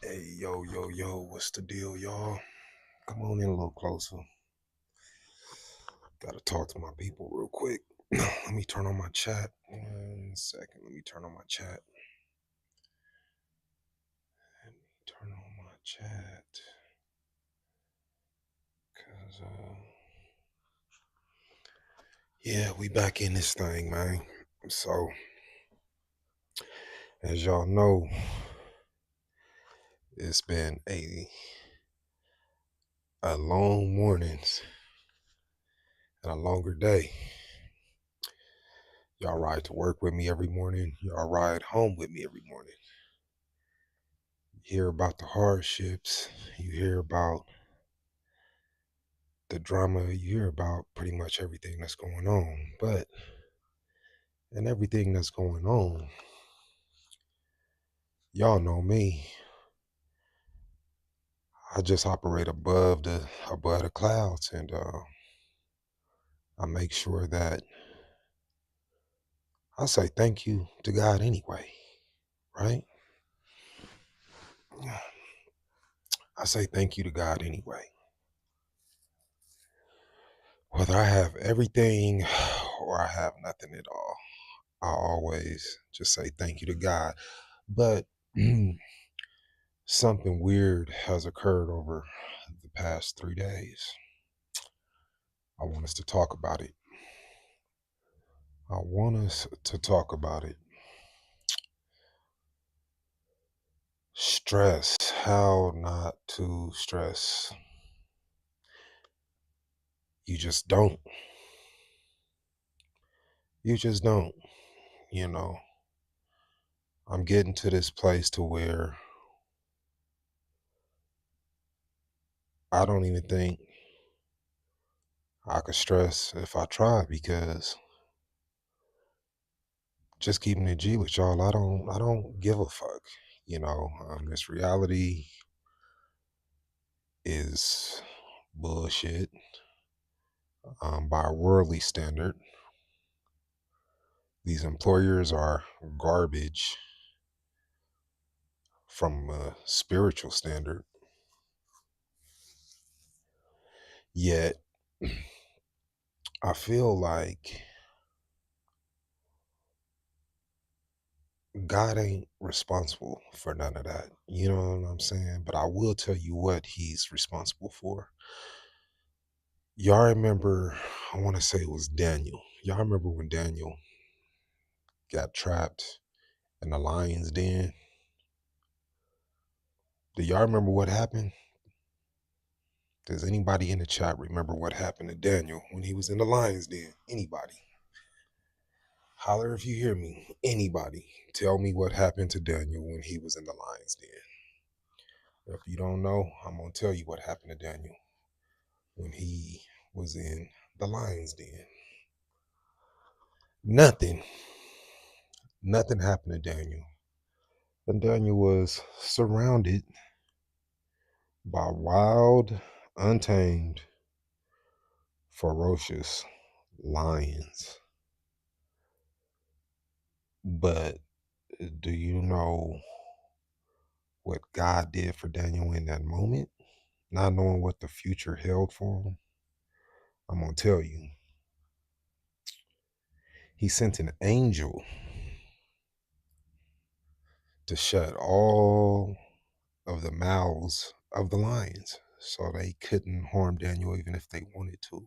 Hey, yo, what's the deal, y'all? Come on in a little closer. Gotta talk to my people real quick. Let me turn on my chat. 1 second, let me turn on my chat. Let me turn on my chat. Cause, yeah, we back in this thing, man. So, as y'all know, it's been a long morning and a longer day. Y'all ride to work with me every morning. Y'all ride home with me every morning. You hear about the hardships. You hear about the drama. You hear about pretty much everything that's going on. But in everything that's going on, y'all know me. I just operate above the clouds, and I make sure that I say thank you to God anyway, right? I say thank you to God anyway. Whether I have everything or I have nothing at all, I always just say thank you to God. But something weird has occurred over the past 3 days. I want us to talk about it. I want us to talk about it. Stress, how not to stress. You just don't. You just don't. You know, I'm getting to this place to where I don't even think I could stress if I tried, because just keeping it G with y'all, I don't give a fuck. This reality is bullshit by a worldly standard. These employers are garbage from a spiritual standard. Yet, I feel like God ain't responsible for none of that. You know what I'm saying? But I will tell you what he's responsible for. Y'all remember, I want to say it was Daniel. Y'all remember when Daniel got trapped in the lion's den? Do y'all remember what happened? Does anybody in the chat remember what happened to Daniel when he was in the lion's den? Anybody? Holler if you hear me. Anybody. Tell me what happened to Daniel when he was in the lion's den. If you don't know, I'm going to tell you what happened to Daniel when he was in the lion's den. Nothing. Nothing happened to Daniel. And Daniel was surrounded by wild, untamed, ferocious lions. But do you know what God did for Daniel in that moment? Not knowing what the future held for him, I'm going to tell you. He sent an angel to shut all of the mouths of the lions so they couldn't harm Daniel even if they wanted to.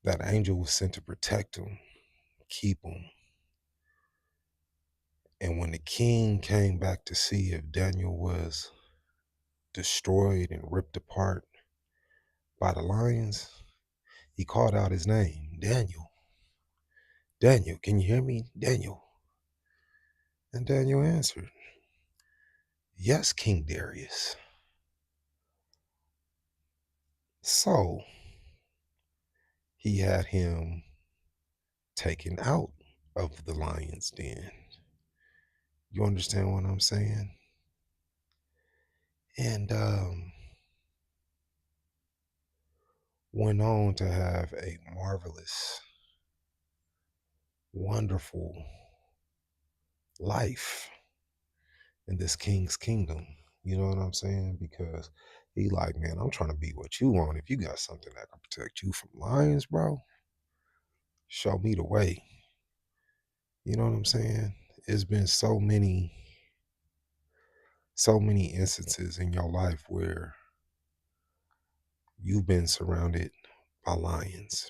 That angel was sent to protect him, keep him. And when the king came back to see if Daniel was destroyed and ripped apart by the lions, he called out his name, Daniel. Daniel, can you hear me? Daniel. And Daniel answered, yes, King Darius. So he had him taken out of the lion's den. You understand what I'm saying? And went on to have a marvelous, wonderful life in this king's kingdom. You know what I'm saying? Because he like, man, I'm trying to be what you want. If you got something that can protect you from lions, bro, show me the way. You know what I'm saying? It's been so many instances in your life where you've been surrounded by lions.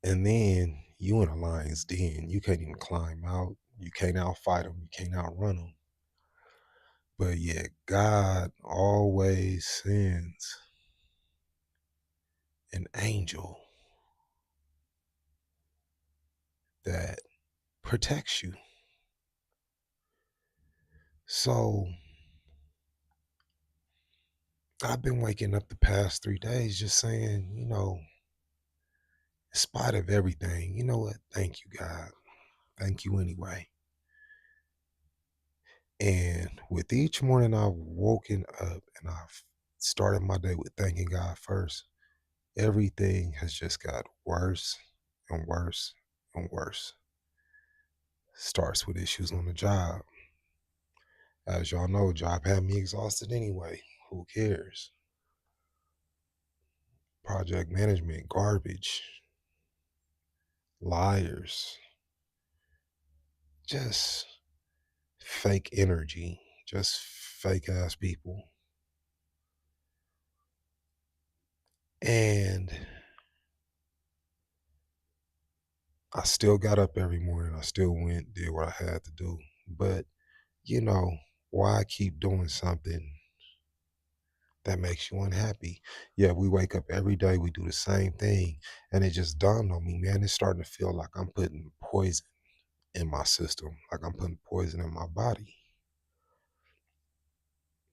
And then you in a lion's den. You can't even climb out. You can't outfight them. You can't outrun them. But yet God always sends an angel that protects you. So I've been waking up the past 3 days just saying, in spite of everything, you know what? Thank you, God. Thank you anyway. And with each morning I've woken up and I've started my day with thanking God first, everything has just got worse and worse and worse. Starts with issues on the job. As y'all know, job had me exhausted anyway. Who cares? Project management, garbage, liars, just fake energy, just fake ass people. And I still got up every morning. I still went, did what I had to do. But, you know, why keep doing something that makes you unhappy? Yeah, we wake up every day, we do the same thing. And it just dawned on me, man, it's starting to feel like I'm putting poison in my system, like I'm putting poison in my body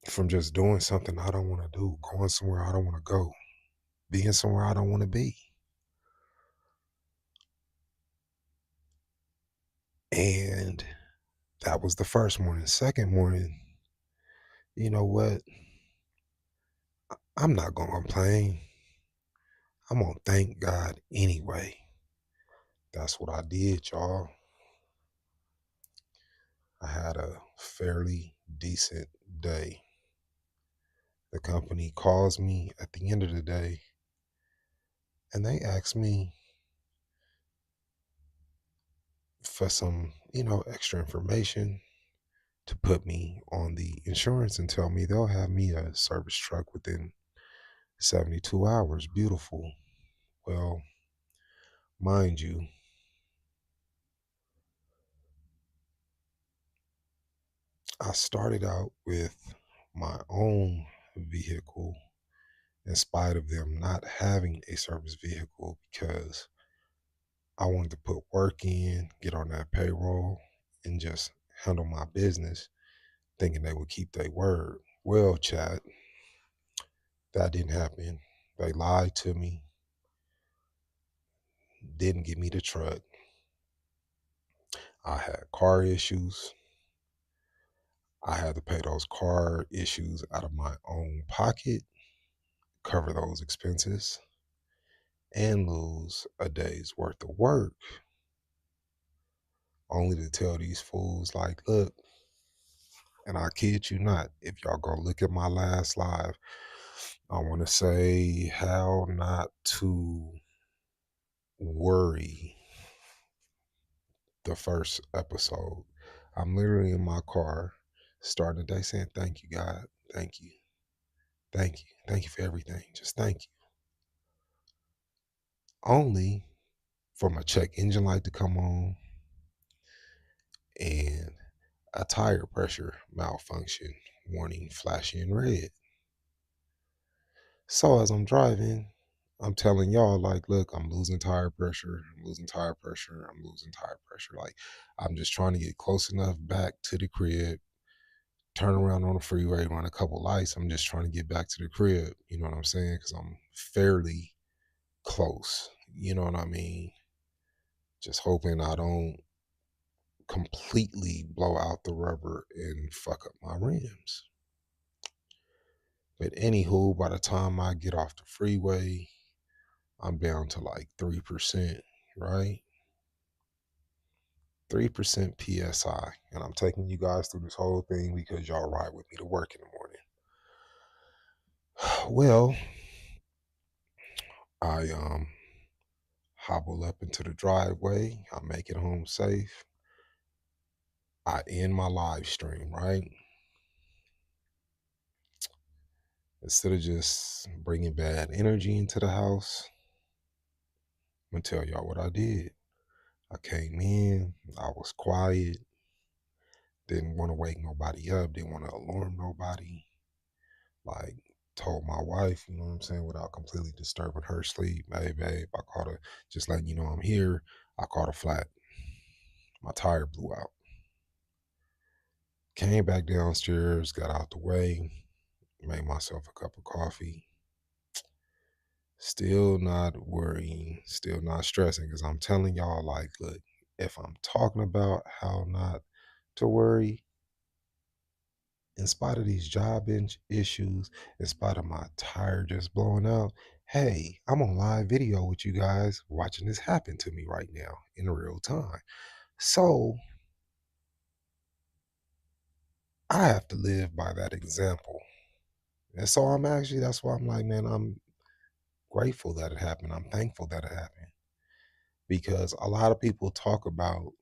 from just doing something I don't want to do, going somewhere I don't want to go, being somewhere I don't want to be. And that was the first morning. Second morning, you know what? I'm not going to complain. I'm going to thank God anyway. That's what I did, y'all. I had a fairly decent day. The company calls me at the end of the day and they ask me for some, extra information to put me on the insurance and tell me they'll have me a service truck within 72 hours. Beautiful. Well, mind you, I started out with my own vehicle in spite of them not having a service vehicle because I wanted to put work in, get on that payroll, and just handle my business, thinking they would keep their word. Well, chat, that didn't happen. They lied to me, didn't give me the truck. I had car issues. I had to pay those car issues out of my own pocket, cover those expenses, and lose a day's worth of work, only to tell these fools, like, look, and I kid you not, if y'all go look at my last live, I want to say how not to worry, the first episode. I'm literally in my car starting the day saying, thank you, God. Thank you. Thank you. Thank you for everything. Just thank you. Only for my check engine light to come on and a tire pressure malfunction warning flashing in red. So as I'm driving, I'm telling y'all, like, look, I'm losing tire pressure. I'm losing tire pressure. I'm losing tire pressure. Like, I'm just trying to get close enough back to the crib, turn around on the freeway, run a couple lights. I'm just trying to get back to the crib. You know what I'm saying? Because I'm fairly close. You know what I mean? Just hoping I don't completely blow out the rubber and fuck up my rims. But anywho, by the time I get off the freeway, I'm down to like 3%, right? 3% PSI. And I'm taking you guys through this whole thing because y'all ride with me to work in the morning. Well, I hobble up into the driveway. I make it home safe. I end my live stream, right? Instead of just bringing bad energy into the house, I'm going to tell y'all what I did. I came in, I was quiet, didn't want to wake nobody up, didn't want to alarm nobody. Like, told my wife, you know what I'm saying, without completely disturbing her sleep. Hey, babe, I caught a, just letting you know I'm here. I caught a flat. My tire blew out. Came back downstairs, got out the way, made myself a cup of coffee. Still not worrying, still not stressing, because I'm telling y'all, like, look, if I'm talking about how not to worry, in spite of these issues, in spite of my tire just blowing out, hey, I'm on live video with you guys watching this happen to me right now in real time. So I have to live by that example. And so that's why I'm like, man, I'm grateful that it happened. I'm thankful that it happened because a lot of people talk about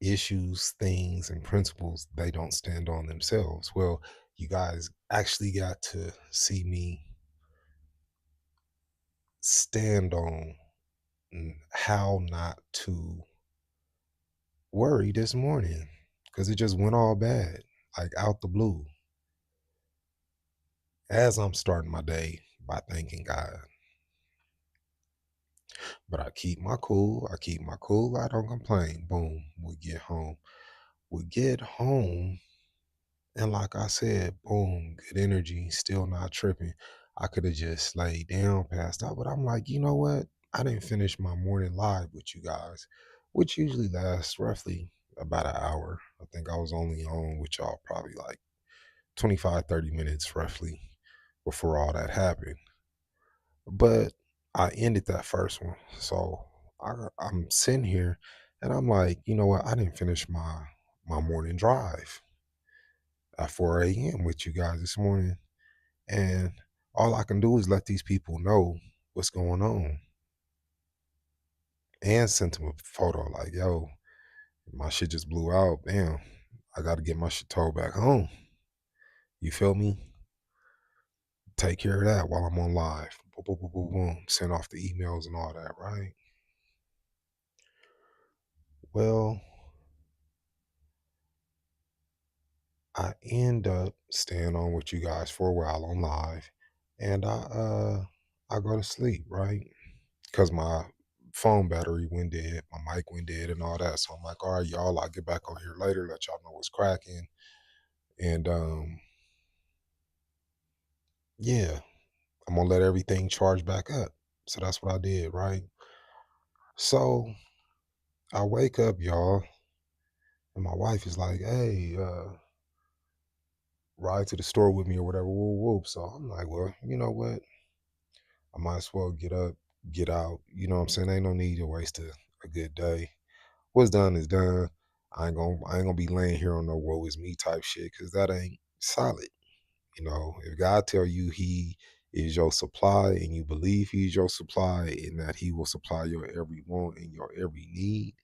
issues, things, and principles they don't stand on themselves. Well, you guys actually got to see me stand on how not to worry this morning because it just went all bad, like out the blue. As I'm starting my day by thanking God, but I keep my cool. I keep my cool. I don't complain. Boom, we get home. We get home. And like I said, boom, good energy, still not tripping. I could have just laid down, passed out, but I'm like, you know what? I didn't finish my morning live with you guys, which usually lasts roughly about an hour. I think I was only on with y'all probably like 25, 30 minutes roughly before all that happened. But I ended that first one. So I'm sitting here and I'm like, you know what? I didn't finish my morning drive at 4 a.m. with you guys this morning. And all I can do is let these people know what's going on and send them a photo like, yo, my shit just blew out. Damn, I got to get my shit towed back home. You feel me? Take care of that while I'm on live. Boom, boom, boom, boom, boom. Send off the emails and all that, right? Well, I end up staying on with you guys for a while on live, and I go to sleep, right? Because my phone battery went dead, my mic went dead, and all that. So I'm like, all right, y'all, I'll get back on here later, let y'all know what's cracking. And yeah, I'm gonna let everything charge back up. So that's what I did, right? So I wake up, y'all, and my wife is like, hey, ride to the store with me or whatever, whoop, whoop. So I'm like, well, you know what? I might as well get up, get out. You know what I'm saying? Ain't no need to waste a good day. What's done is done. I ain't gonna be laying here on no woe is me type shit because that ain't solid. You know, if God tell you he is your supply and you believe he's your supply and that he will supply your every want and your every need,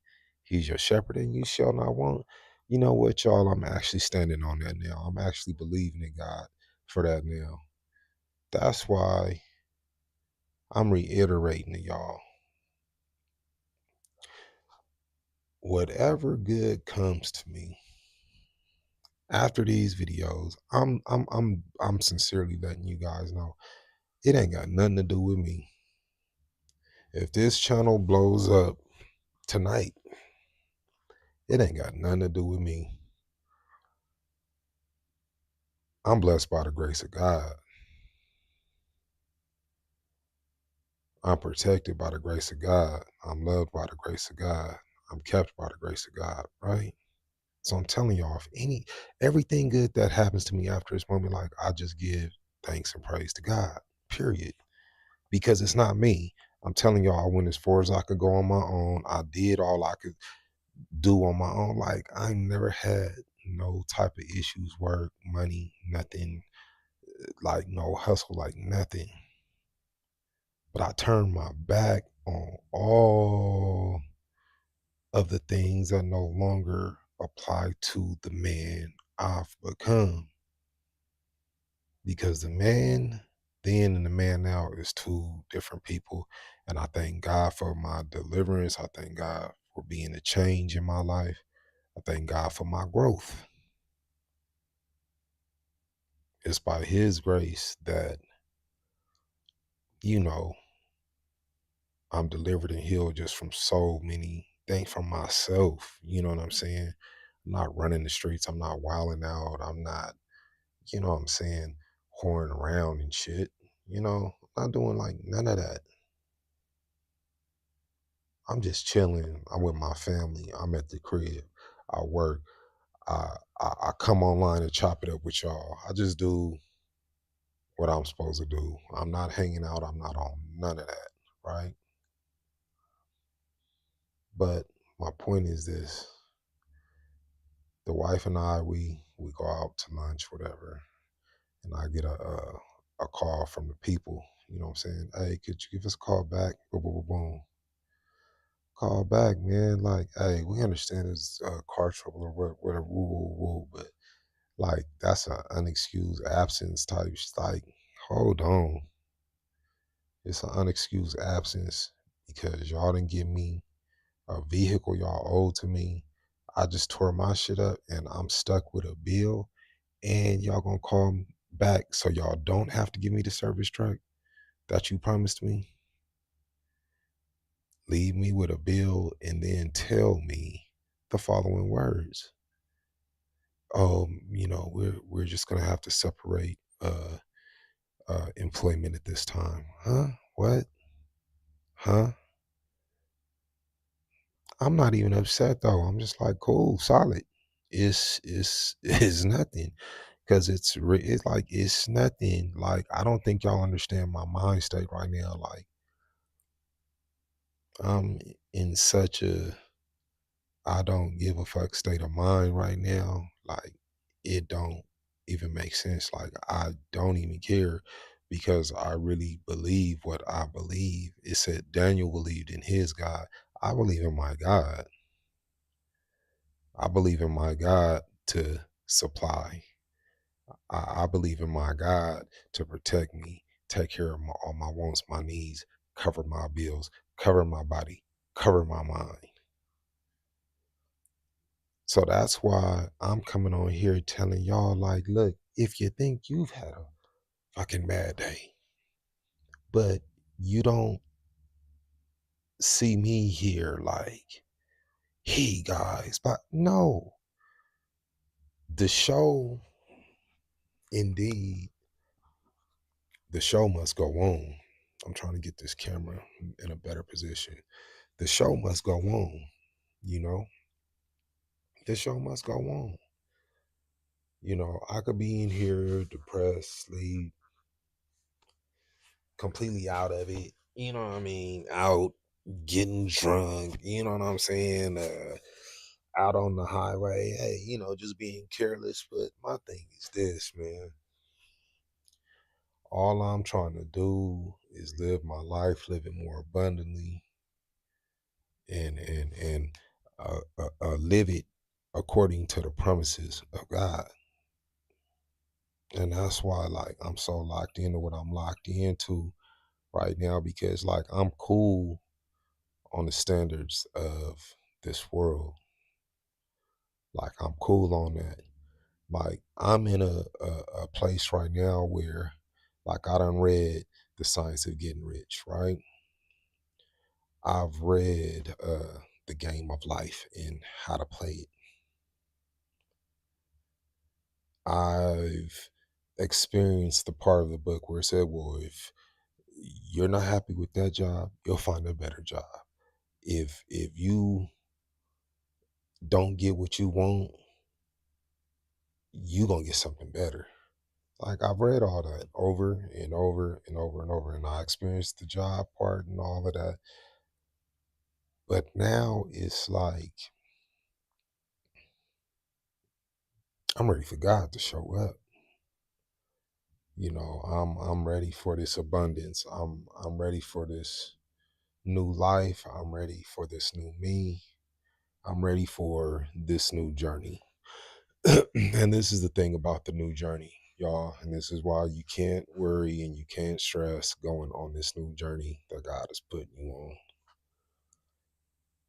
he's your shepherd and you shall not want. You know what, y'all? I'm actually standing on that now. I'm actually believing in God for that now. That's why I'm reiterating to y'all. Whatever good comes to me after these videos, I'm sincerely letting you guys know it ain't got nothing to do with me. If this channel blows up tonight, it ain't got nothing to do with me. I'm blessed by the grace of God. I'm protected by the grace of God. I'm loved by the grace of God. I'm kept by the grace of God, right? So I'm telling y'all, if everything good that happens to me after this moment, like I just give thanks and praise to God, period. Because it's not me. I'm telling y'all, I went as far as I could go on my own. I did all I could. do on my own. Like I never had no type of issues, work, money, nothing, like no hustle, like nothing. But I turned my back on all of the things that no longer apply to the man I've become. Because the man then and the man now is two different people. And I thank God for my deliverance. I thank God for being a change in my life. I thank God for my growth. It's by his grace that, you know, I'm delivered and healed just from so many things from myself. You know what I'm saying? I'm not running the streets. I'm not wilding out. I'm not, you know what I'm saying, whoring around and shit. You know, I'm not doing like none of that. I'm just chilling. I'm with my family. I'm at the crib. I work. I come online and chop it up with y'all. I just do what I'm supposed to do. I'm not hanging out. I'm not on none of that, right? But my point is this: the wife and I, we go out to lunch, whatever, and I get a call from the people. You know what I'm saying? Hey, could you give us a call back? Boom, boom, boom, boom. Call back, man. Like, hey, we understand it's car trouble or whatever, woo, woo, woo, but like that's an unexcused absence type. Like, hold on, it's an unexcused absence because y'all didn't give me a vehicle y'all owed to me. I just tore my shit up and I'm stuck with a bill, and y'all gonna call me back so y'all don't have to give me the service truck that you promised me. Leave me with a bill and then tell me the following words. You know, we're just gonna have to separate employment at this time. Huh? What? Huh? I'm not even upset though. I'm just like, cool, solid. It's nothing because it's like it's nothing. Like I don't think y'all understand my mind state right now. Like I'm in such a I don't give a fuck state of mind right now. Like it don't even make sense. Like I don't even care because I really believe what I believe. It said Daniel believed in his God. I believe in my God. I believe in my God to supply. I believe in my God to protect me, take care of all my wants, my needs, cover my bills, cover my body, cover my mind. So that's why I'm coming on here telling y'all, like, look, if you think you've had a fucking bad day, but you don't see me here like, hey guys, but no, the show, indeed, the show must go on. I'm trying to get this camera in a better position. The show must go on, you know, the show must go on. You know, I could be in here depressed, sleep, completely out of it. You know what I mean? Out getting drunk. You know what I'm saying? Out on the highway. Hey, you know, just being careless. But my thing is this, man. All I'm trying to do is live my life, live it more abundantly, and live it according to the promises of God. And that's why, like, I'm so locked into what I'm locked into right now because, like, I'm cool on the standards of this world. Like I'm cool on that. Like I'm in a place right now where like I done read The Science of Getting Rich, right? I've read The Game of Life and How to Play it. I've experienced the part of the book where it said, well, if you're not happy with that job, you'll find a better job. If you don't get what you want, you gonna get something better. Like I've read all that over and over and over and over, and I experienced the job part and all of that. But now it's like I'm ready for God to show up. I'm ready for this abundance. I'm ready for this new life. I'm ready for this new me. I'm ready for this new journey. And this is the thing about the new journey, y'all. And this is why you can't worry and you can't stress going on this new journey that God is putting you on.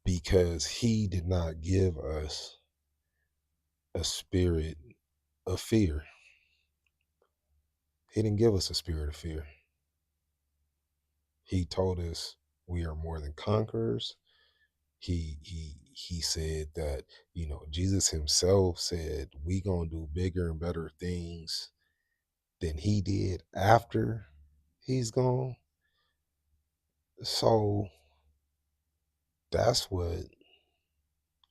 Because He did not give us a spirit of fear. He didn't give us a spirit of fear. He told us we are more than conquerors. He said that, Jesus himself said we gonna do bigger and better things than he did after he's gone. So that's what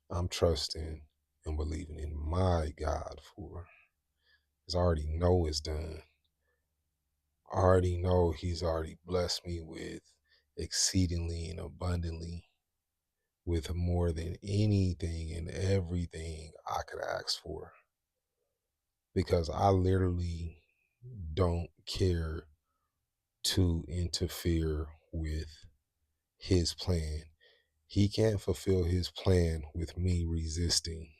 I'm trusting and believing in my God for. Because I already know it's done. I already know he's already blessed me with exceedingly and abundantly, with more than anything and everything I could ask for. Because I literally don't care to interfere with his plan. He can't fulfill his plan with me resisting.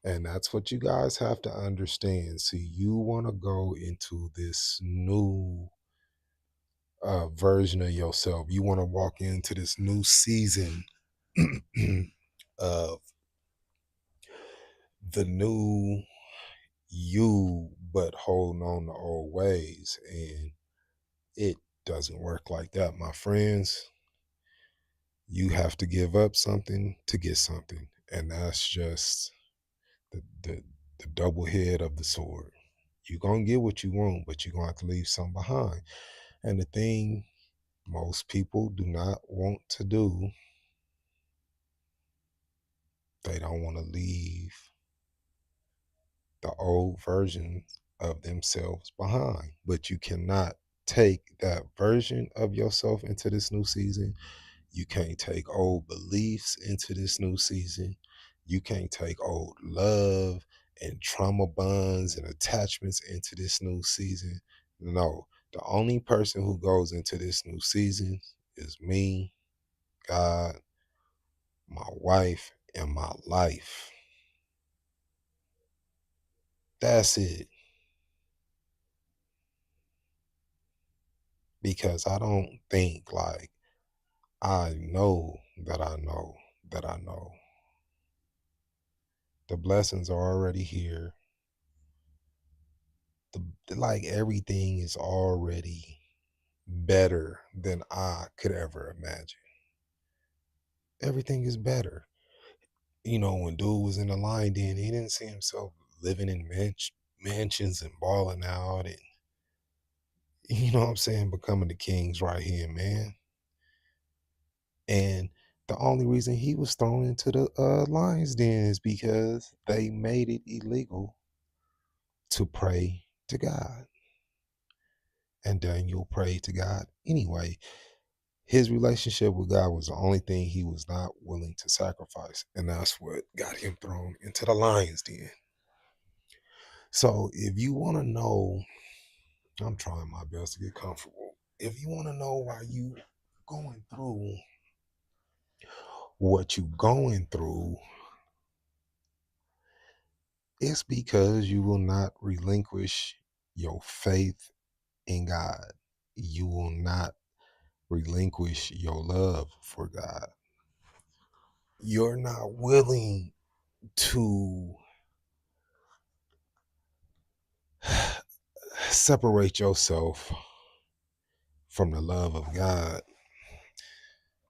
And that's what you guys have to understand. See, you want to go into this new version of yourself. You want to walk into this new season of the new you, but holding on to old ways. And it doesn't work like that, my friends. You have to give up something to get something. And that's just the double head of the sword. You're going to get what you want, but you're going to have to leave something behind. And the thing most people do not want to do, they don't want to leave the old version of themselves behind. But you cannot take that version of yourself into this new season. You can't take old beliefs into this new season. You can't take old love and trauma bonds and attachments into this new season. No, the only person who goes into this new season is me, God, my wife, and my life. That's it. Because I don't think like I know that I know that I know. The blessings are already here. Like everything is already better than I could ever imagine. Everything is better. When dude was in the line den, he didn't see himself living in mansions and balling out and, what I'm saying, becoming the king's right hand man. And the only reason he was thrown into the lion's den is because they made it illegal to pray to God. And Daniel prayed to God anyway. His relationship with God was the only thing he was not willing to sacrifice. And that's what got him thrown into the lion's den. So if you want to know, I'm trying my best to get comfortable. If you want to know why you going through what you going through, it's because you will not relinquish your faith in God. You will not relinquish your love for God. You're not willing to separate yourself from the love of God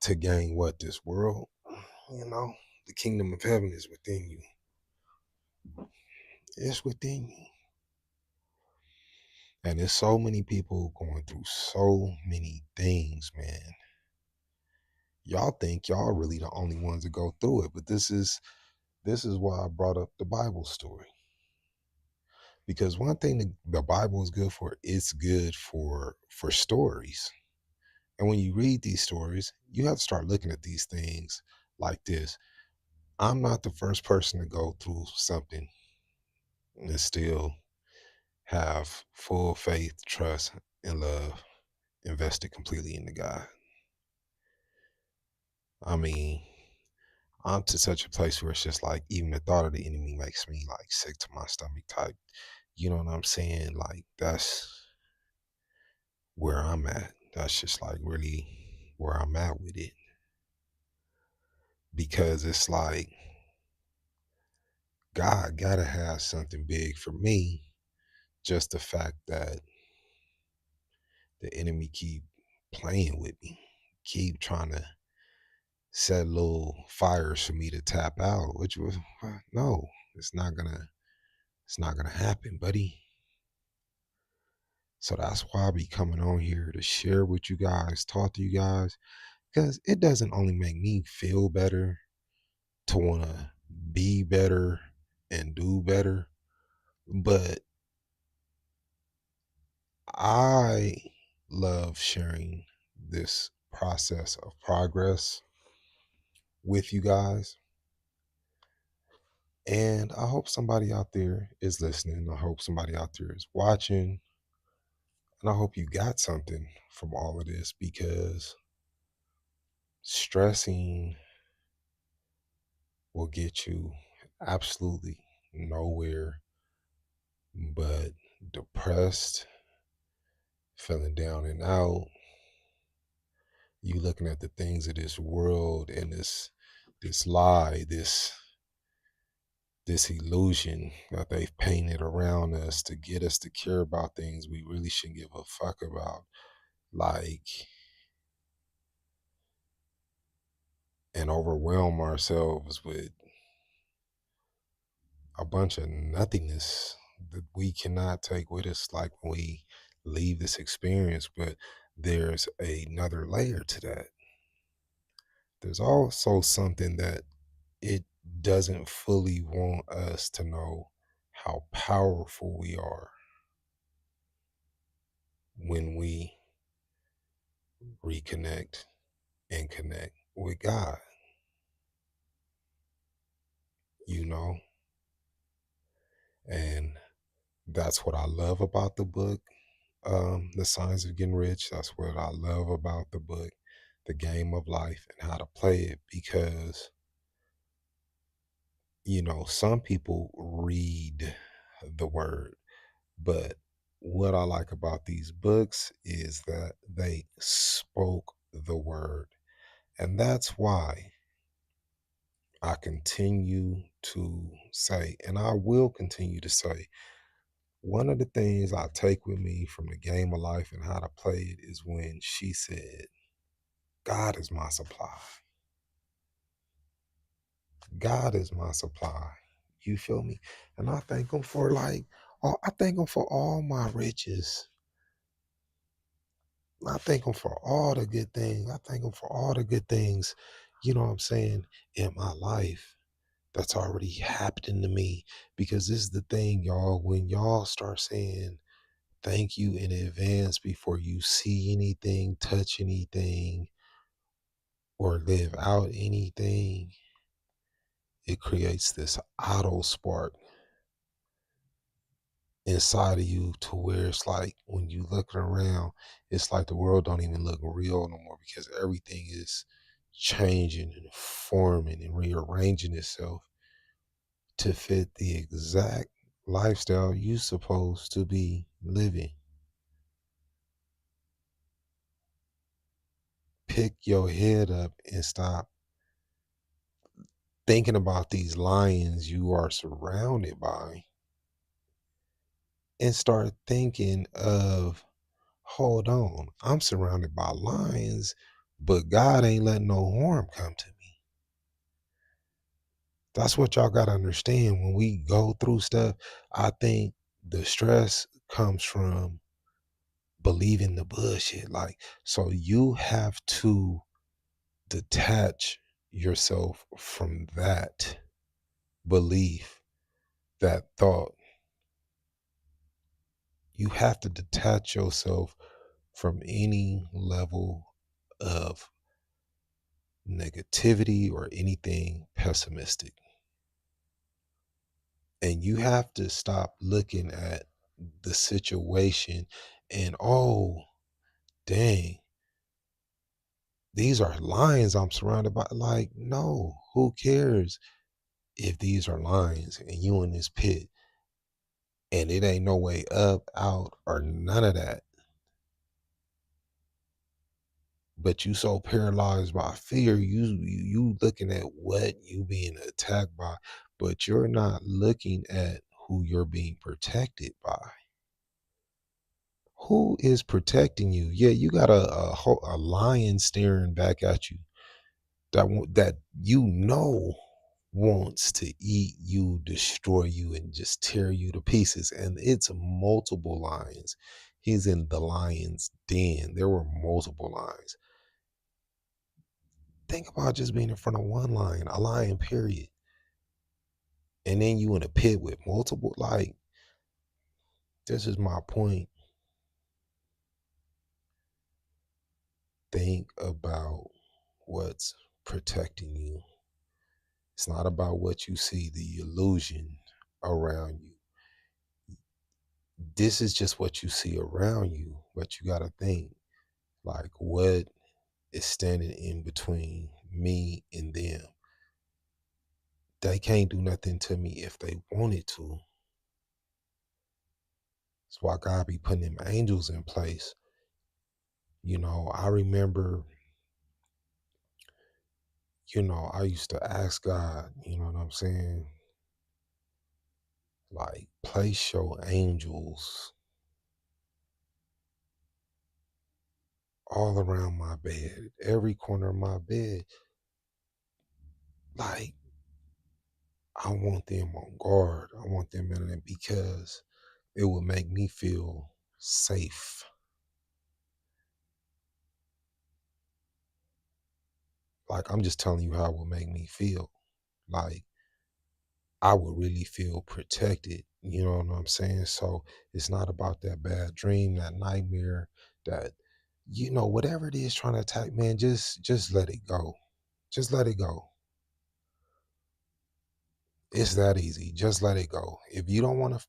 to gain what? This world? The kingdom of heaven is within you. It's within you. And there's so many people going through so many things, man. Y'all think y'all really the only ones that go through it, but this is why I brought up the Bible story. Because one thing the Bible is good for, it's good for stories. And when you read these stories, you have to start looking at these things like this. I'm not the first person to go through something and still have full faith, trust, and love invested completely into God. I mean, I'm to such a place where it's just like even the thought of the enemy makes me like sick to my stomach type. You know what I'm saying? Like that's where I'm at. That's just like really where I'm at with it. Because it's like God gotta have something big for me. Just the fact that the enemy keep playing with me, keep trying to set little fires for me to tap out, which was no, it's not gonna happen, buddy. So that's why I be coming on here to share with you guys, talk to you guys, because it doesn't only make me feel better to want to be better and do better, but I love sharing this process of progress with you guys. And I hope somebody out there is listening. I hope somebody out there is watching. And I hope you got something from all of this because stressing will get you absolutely nowhere but depressed, feeling down and out. You looking at the things of this world and this lie, this illusion that they've painted around us to get us to care about things we really shouldn't give a fuck about. Like, and overwhelm ourselves with a bunch of nothingness that we cannot take with us like when we leave this experience. But there's another layer to that. There's also something that it doesn't fully want us to know how powerful we are when we reconnect and connect with God, you know? And that's what I love about the book, The Signs of Getting Rich. That's what I love about the book, The Game of Life, and how to play it because, you know, some people read the word, but what I like about these books is that they spoke the word. And that's why I continue to say, and I will continue to say, one of the things I take with me from the game of life and how to play it is when she said, God is my supply. God is my supply. You feel me? And I thank him for I thank him for all my riches. I thank him for all the good things. I thank him for all the good things, you know what I'm saying, in my life that's already happened to me. Because this is the thing, y'all, when y'all start saying thank you in advance before you see anything, touch anything, or live out anything, it creates this auto spark inside of you to where it's like when you looking around, it's like the world don't even look real no more because everything is changing and forming and rearranging itself to fit the exact lifestyle you supposed to be living. Pick your head up and stop thinking about these lions you are surrounded by and start thinking of, hold on, I'm surrounded by lions, but God ain't letting no harm come to me. That's what y'all got to understand when we go through stuff. I think the stress comes from believing the bullshit. Like, so you have to detach yourself from that belief, that thought. You have to detach yourself from any level of negativity or anything pessimistic. And you have to stop looking at the situation and, oh, dang, these are lions I'm surrounded by. Like, no, who cares if these are lions and you in this pit and it ain't no way up, out, or none of that. But you so paralyzed by fear, you looking at what you being attacked by, but you're not looking at who you're being protected by. Who is protecting you? Yeah, you got a lion staring back at you that you know wants to eat you, destroy you, and just tear you to pieces. And it's multiple lions. He's in the lion's den. There were multiple lions. Think about just being in front of one lion, a lion, period. And then you in a pit with multiple, like, this is my point. Think about what's protecting you. It's not about what you see, the illusion around you. This is just what you see around you, but you got to think, like, what is standing in between me and them? They can't do nothing to me if they wanted to. That's why God be putting them angels in place. I remember, I used to ask God, you know what I'm saying? Like, place your angels all around my bed, every corner of my bed. Like, I want them on guard. I want them in it because it would make me feel safe. Like, I'm just telling you how it would make me feel. Like, I would really feel protected. You know what I'm saying? So it's not about that bad dream, that nightmare, that, whatever it is trying to attack, man, just let it go. Just let it go. It's that easy. Just let it go. If you don't want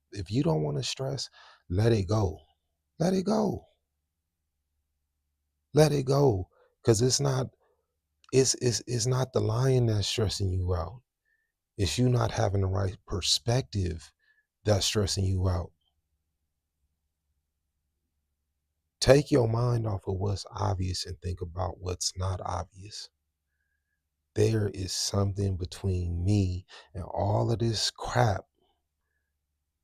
to stress, let it go. Let it go. Let it go. Cause it's not the lion that's stressing you out. It's you not having the right perspective that's stressing you out. Take your mind off of what's obvious and think about what's not obvious. There is something between me and all of this crap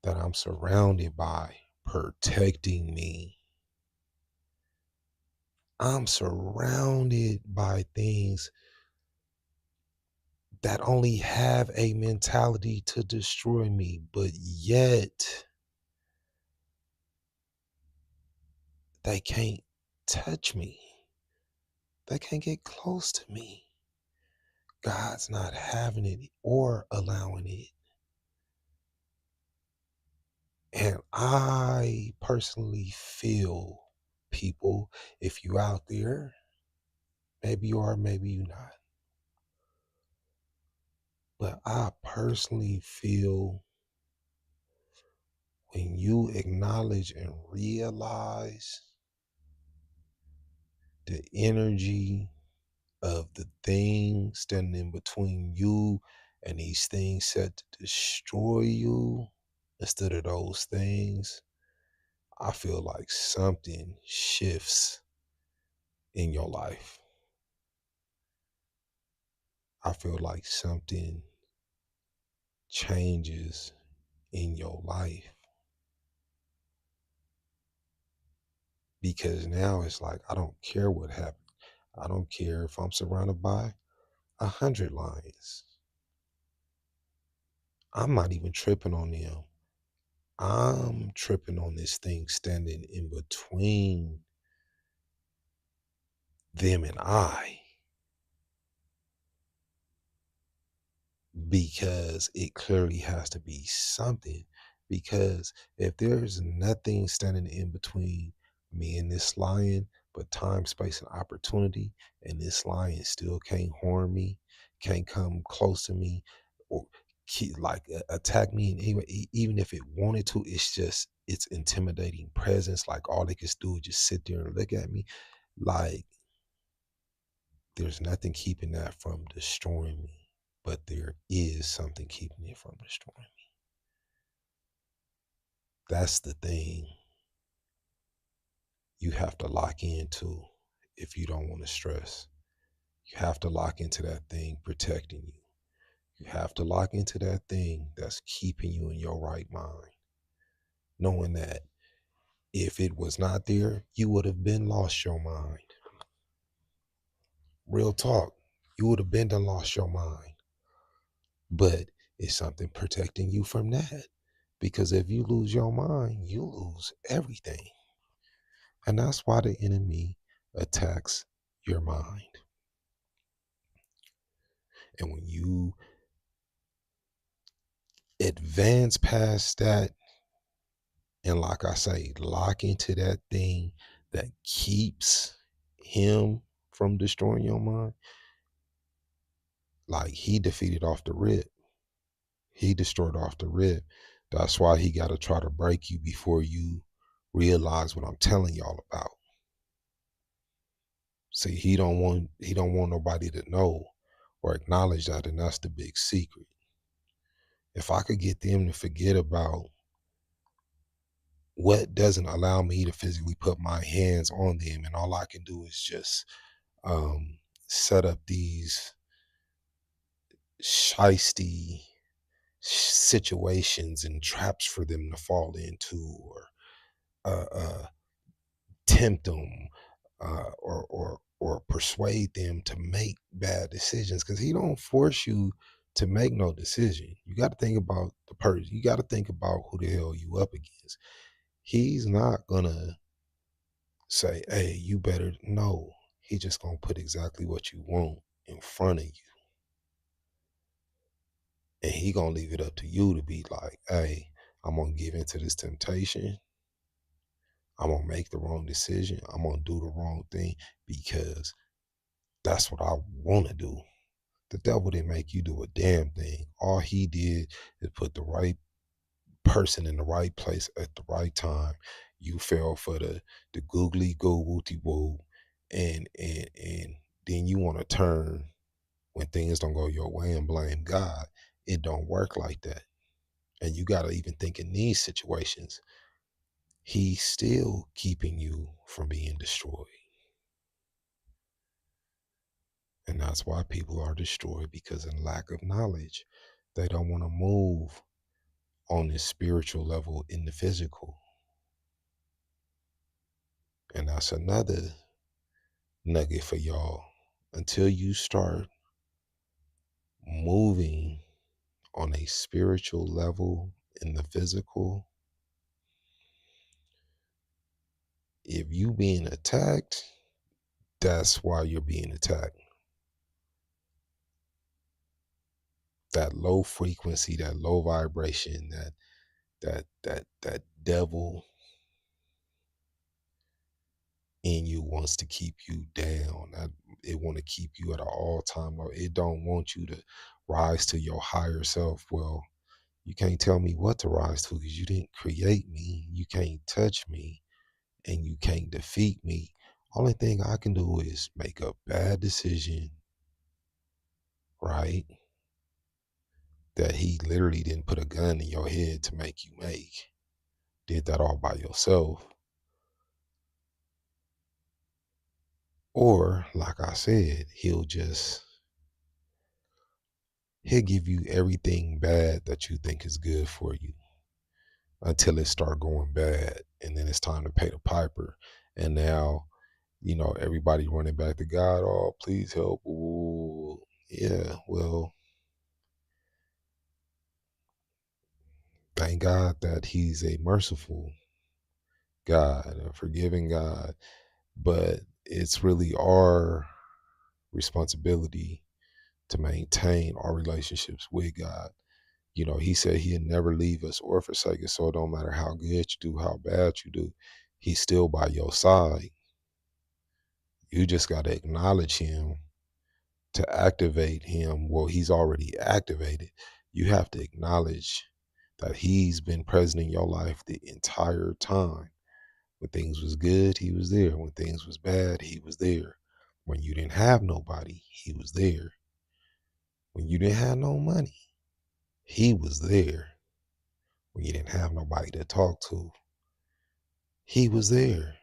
that I'm surrounded by protecting me. I'm surrounded by things that only have a mentality to destroy me, but yet they can't touch me. They can't get close to me. God's not having it or allowing it. And I personally feel, people, if you out there, maybe you are, maybe you not, but I personally feel when you acknowledge and realize the energy of the thing standing in between you and these things set to destroy you instead of those things, I feel like something shifts in your life. I feel like something changes in your life because now it's like, I don't care what happened. I don't care if I'm surrounded by 100 lions. I'm not even tripping on them. I'm tripping on this thing standing in between them and I because it clearly has to be something. Because if there's nothing standing in between me and this lion, but time, space, and opportunity, and this lion still can't harm me, can't come close to me or like attack me. And even if it wanted to, it's just its intimidating presence. Like all it can do is just sit there and look at me. Like there's nothing keeping that from destroying me, but there is something keeping it from destroying me. That's the thing you have to lock into if you don't want to stress. You have to lock into that thing protecting you. You have to lock into that thing that's keeping you in your right mind, knowing that if it was not there, you would have been lost your mind. Real talk, you would have been done lost your mind. But it's something protecting you from that. Because if you lose your mind, you lose everything. And that's why the enemy attacks your mind. And when you advance past that, and like I say, lock into that thing that keeps him from destroying your mind, like he defeated off the rip. He destroyed off the rip. That's why he got to try to break you before you realize what I'm telling y'all about. See, he don't want nobody to know or acknowledge that, and that's the big secret. If I could get them to forget about what doesn't allow me to physically put my hands on them, and all I can do is just set up these shisty situations and traps for them to fall into, or tempt them, or persuade them to make bad decisions, because he don't force you to make no decision. You got to think about the person. You got to think about who the hell you up against. He's not gonna say, hey, you better. No, he just gonna put exactly what you want in front of you, and he gonna leave it up to you to be like, hey, I'm gonna give into this temptation. I'm gonna make the wrong decision. I'm gonna do the wrong thing because that's what I want to do. The devil didn't make you do a damn thing. All he did is put the right person in the right place at the right time. You fell for the googly go wooty woo, and then you want to turn when things don't go your way and blame God. It don't work like that. And you got to even think in these situations, he's still keeping you from being destroyed. And that's why people are destroyed, because in lack of knowledge, they don't want to move on this spiritual level in the physical. And that's another nugget for y'all. Until you start moving on a spiritual level in the physical, if you being attacked, that's why you're being attacked. That low frequency, that low vibration, that devil in you wants to keep you down. It want to keep you at an all-time low. It don't want you to rise to your higher self. Well, you can't tell me what to rise to because you didn't create me. You can't touch me and you can't defeat me. Only thing I can do is make a bad decision, right? That he literally didn't put a gun in your head to make you make. Did that all by yourself. Or, like I said, he'll give you everything bad that you think is good for you until it start going bad, and then it's time to pay the piper. And now, everybody running back to God. Oh, please help. Ooh, yeah, well, thank God that he's a merciful God, a forgiving God. But it's really our responsibility to maintain our relationships with God. He said he'd never leave us or forsake us. So it don't matter how good you do, how bad you do, he's still by your side. You just got to acknowledge him To activate him, well, he's already activated. You have to acknowledge that he's been present in your life the entire time. When things was good, he was there. When things was bad, he was there. When you didn't have nobody, he was there. When you didn't have no money, he was there. When you didn't have nobody to talk to, he was there.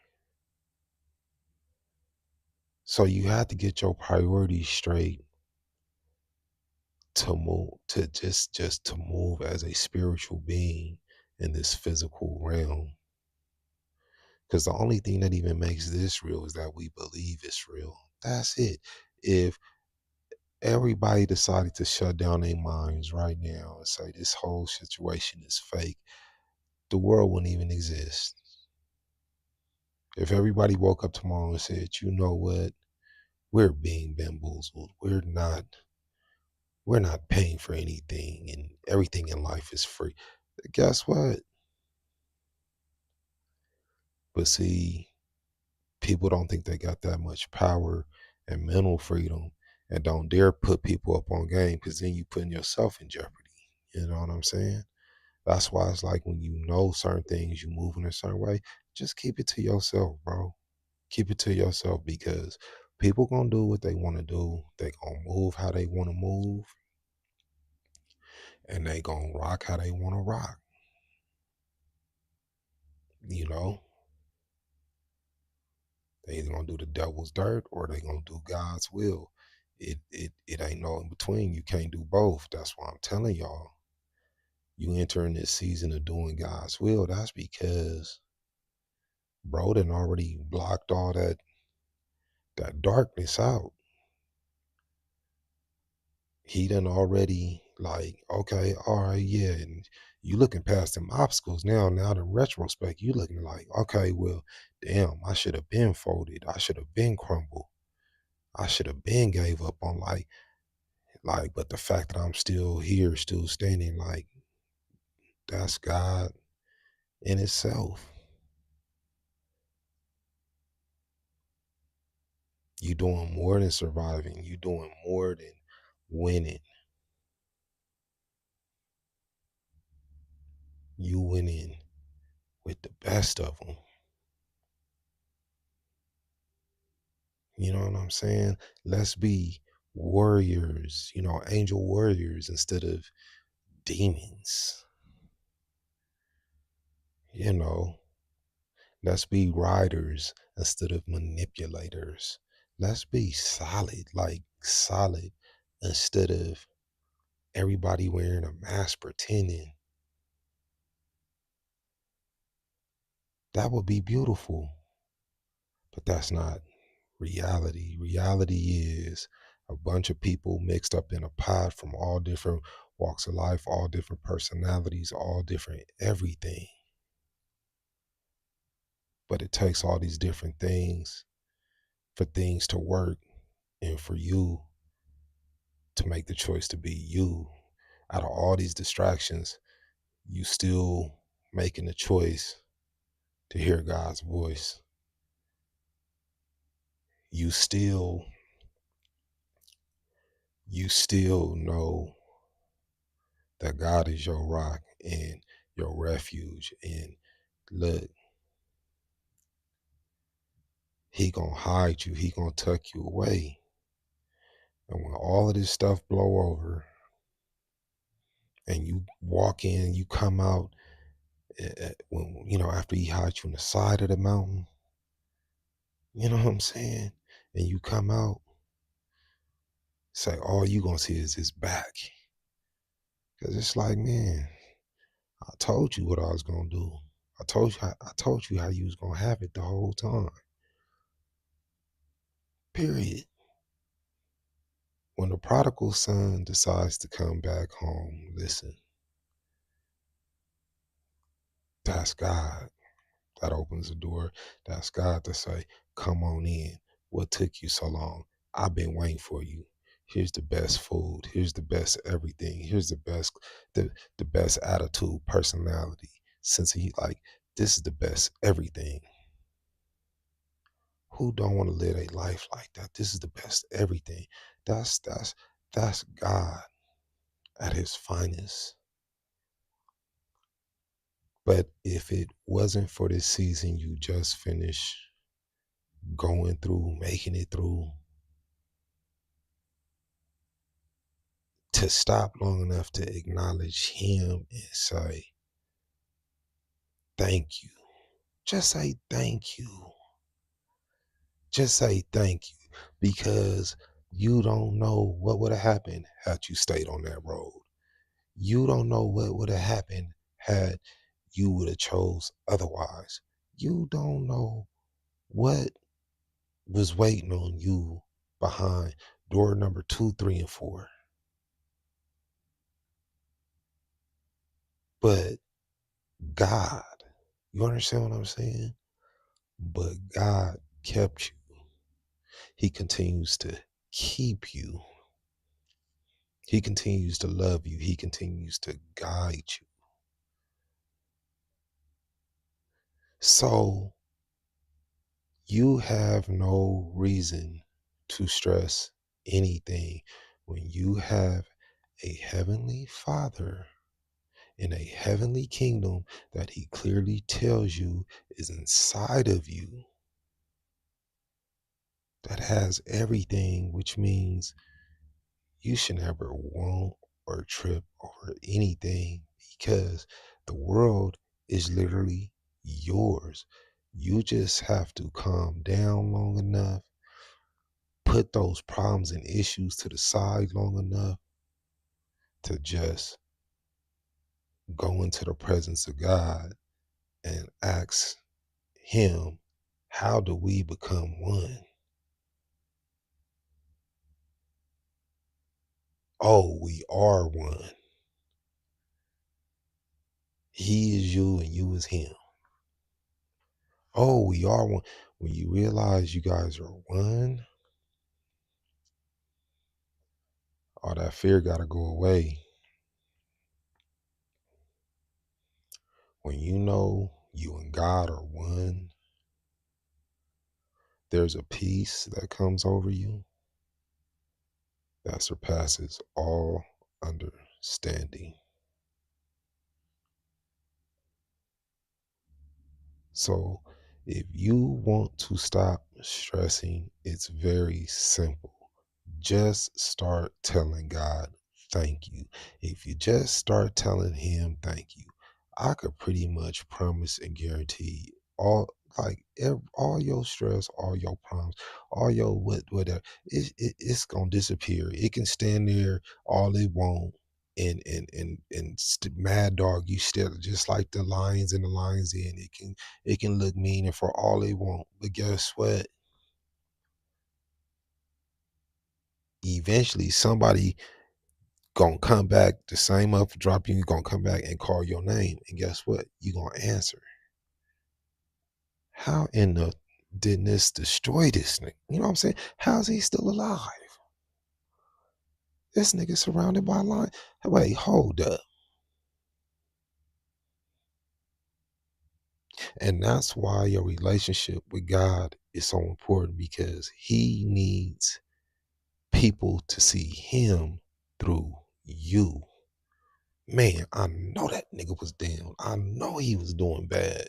So you have to get your priorities straight to move, to just to move as a spiritual being in this physical realm. Because the only thing that even makes this real is that we believe it's real. That's it. If everybody decided to shut down their minds right now and say this whole situation is fake, the world wouldn't even exist. If everybody woke up tomorrow and said, you know what, we're being bamboozled. We're not paying for anything and everything in life is free. Guess what? But see, people don't think they got that much power and mental freedom and don't dare put people up on game because then you putting yourself in jeopardy. You know what I'm saying? That's why it's like when you know certain things, you move in a certain way, just keep it to yourself, bro. Keep it to yourself because people gonna do what they want to do. They gonna move how they want to move and they gonna rock how they want to rock. You know, they either gonna do the devil's dirt or they gonna do God's will. It ain't no in between. You can't do both. That's why I'm telling y'all. You enter in this season of doing God's will. That's because bro done already blocked all that darkness out. He done already like, okay, all right, yeah. And you looking past them obstacles now. Now in retrospect, you looking like, okay, well, damn, I should have been folded. I should have been crumbled. I should have been gave up on but the fact that I'm still here, still standing, like that's God in itself. You doing more than surviving. You doing more than winning. You winning with the best of them. You know what I'm saying? Let's be warriors, angel warriors instead of demons. You know, let's be riders instead of manipulators. Let's be solid, like solid, instead of everybody wearing a mask pretending. That would be beautiful, but that's not reality. Reality is a bunch of people mixed up in a pot from all different walks of life, all different personalities, all different everything. But it takes all these different things for things to work and for you to make the choice to be you. Out of all these distractions, you still making the choice to hear God's voice. You still know that God is your rock and your refuge. And look, he gonna hide you. He gonna tuck you away. And when all of this stuff blow over and you walk in, you come out, when after he hides you on the side of the mountain, you know what I'm saying? And you come out, say all you gonna see is his back. Cause it's like, man, I told you what I was gonna do. I told you how you was gonna have it the whole time. Period. When the prodigal son decides to come back home, listen, that's God. That opens the door. That's God to say, come on in. What took you so long? I've been waiting for you. Here's the best food. Here's the best everything. Here's the best attitude, personality. Since he like, this is the best everything. Who don't want to live a life like that? This is the best everything. That's God at his finest. But if it wasn't for this season you just finished going through, making it through, to stop long enough to acknowledge him and say, thank you. Just say thank you. Just say thank you. Because you don't know what would have happened had you stayed on that road. You don't know what would have happened had you would have chose otherwise. You don't know what was waiting on you behind door number 2, 3, and 4. But God, you understand what I'm saying? But God kept you. He continues to keep you. He continues to love you. He continues to guide you. So you have no reason to stress anything when you have a heavenly Father in a heavenly kingdom that he clearly tells you is inside of you, that has everything, which means you should never want or trip over anything because the world is literally yours. You just have to calm down long enough, put those problems and issues to the side long enough to just go into the presence of God and ask him, how do we become one? Oh, we are one. He is you and you is him. Oh, we are one. When you realize you guys are one, all that fear got to go away. When you know you and God are one, there's a peace that comes over you that surpasses all understanding. So, if you want to stop stressing, it's very simple. Just start telling God, thank you. If you just start telling him, thank you, I could pretty much promise and guarantee all, all your stress, all your problems, all your whatever, it's gonna disappear. It can stand there all it want, and mad dog you still just like the lions in the lions den. It can look mean and for all they want, but guess what? Eventually somebody gonna come back the same up drop you gonna come back and call your name, and guess what? You gonna answer. How in the didn't this destroy this nigga? You know what I'm saying? How's he still alive? This nigga surrounded by lions. Wait, hold up. And that's why your relationship with God is so important, because he needs people to see him through you. Man, I know that nigga was down. I know he was doing bad.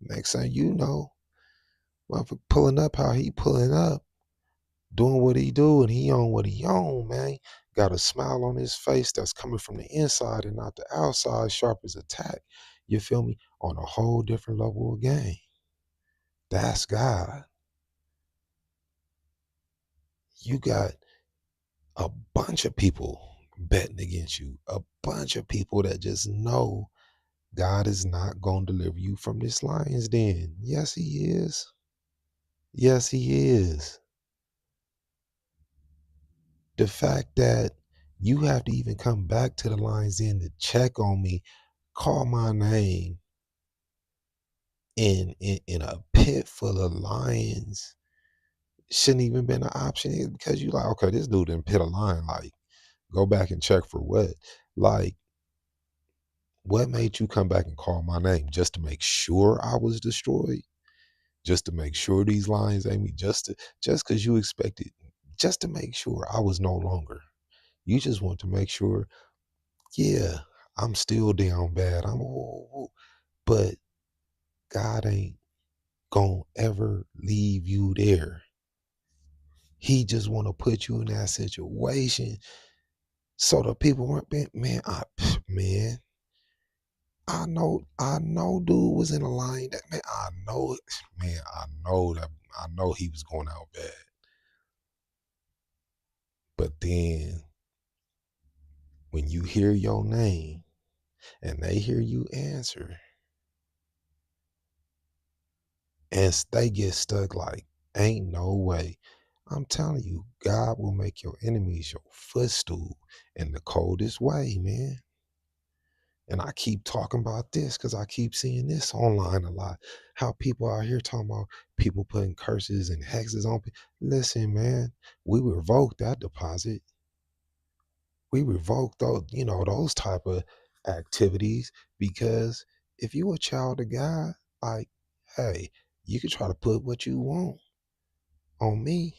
Next thing you know, motherfucker pulling up how he pulling up, doing what he do, and he on what he on, man. Got a smile on his face that's coming from the inside and not the outside, sharp as a tack. You feel me? On a whole different level of game. That's God. You got a bunch of people betting against you, a bunch of people that just know God is not going to deliver you from this lion's den. Yes, he is. Yes, he is. The fact that you have to even come back to the lion's den to check on me, call my name in a pit full of lions shouldn't even been an option, because you like, okay, this dude didn't pit a lion. Like, go back and check for what? Like, what made you come back and call my name? Just to make sure I was destroyed? Just to make sure these lions ate me? Just because you expected, just to make sure I was no longer. You just want to make sure, yeah, I'm still down bad. But God ain't gonna ever leave you there. He just want to put you in that situation so the people weren't being, man, man, I know dude was in a line that, man, I know it, man, I know he was going out bad. But then when you hear your name and they hear you answer and they get stuck like, ain't no way. I'm telling you, God will make your enemies your footstool in the coldest way, man. And I keep talking about this because I keep seeing this online a lot. How people out here talking about people putting curses and hexes on people. Listen, man, we revoked that deposit. We revoked those, those type of activities because if you a child of God, like, hey, you can try to put what you want on me,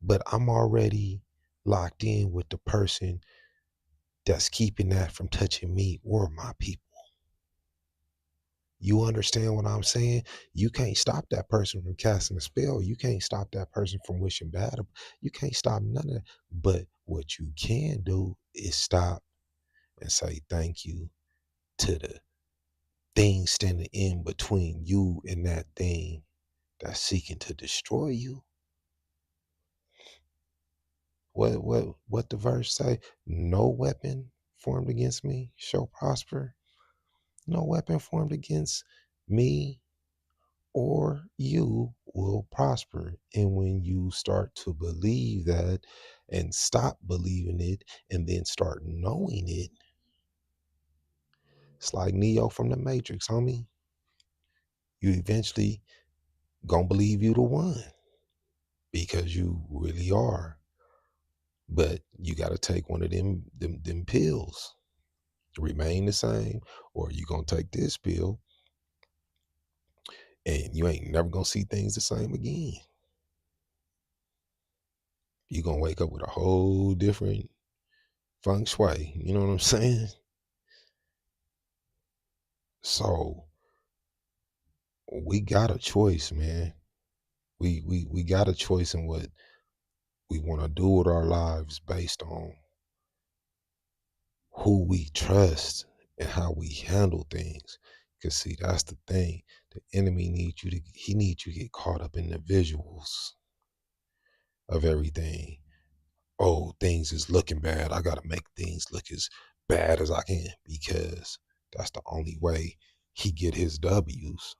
but I'm already locked in with the person that's keeping that from touching me or my people. You understand what I'm saying? You can't stop that person from casting a spell. You can't stop that person from wishing bad. You can't stop none of that. But what you can do is stop and say thank you to the thing standing in between you and that thing that's seeking to destroy you. What the verse say? No weapon formed against me shall prosper. No weapon formed against me or you will prosper. And when you start to believe that and stop believing it and then start knowing it, it's like Neo from the Matrix, homie. You eventually gonna believe you the one because you really are. But you gotta take one of them pills to remain the same, or you gonna take this pill and you ain't never gonna see things the same again. You gonna wake up with a whole different feng shui. You know what I'm saying? So we got a choice, man. We got a choice in what we want to do with our lives based on who we trust and how we handle things. Cause see, that's the thing. The enemy he needs you to get caught up in the visuals of everything. Oh, things is looking bad. I gotta make things look as bad as I can because that's the only way he get his W's.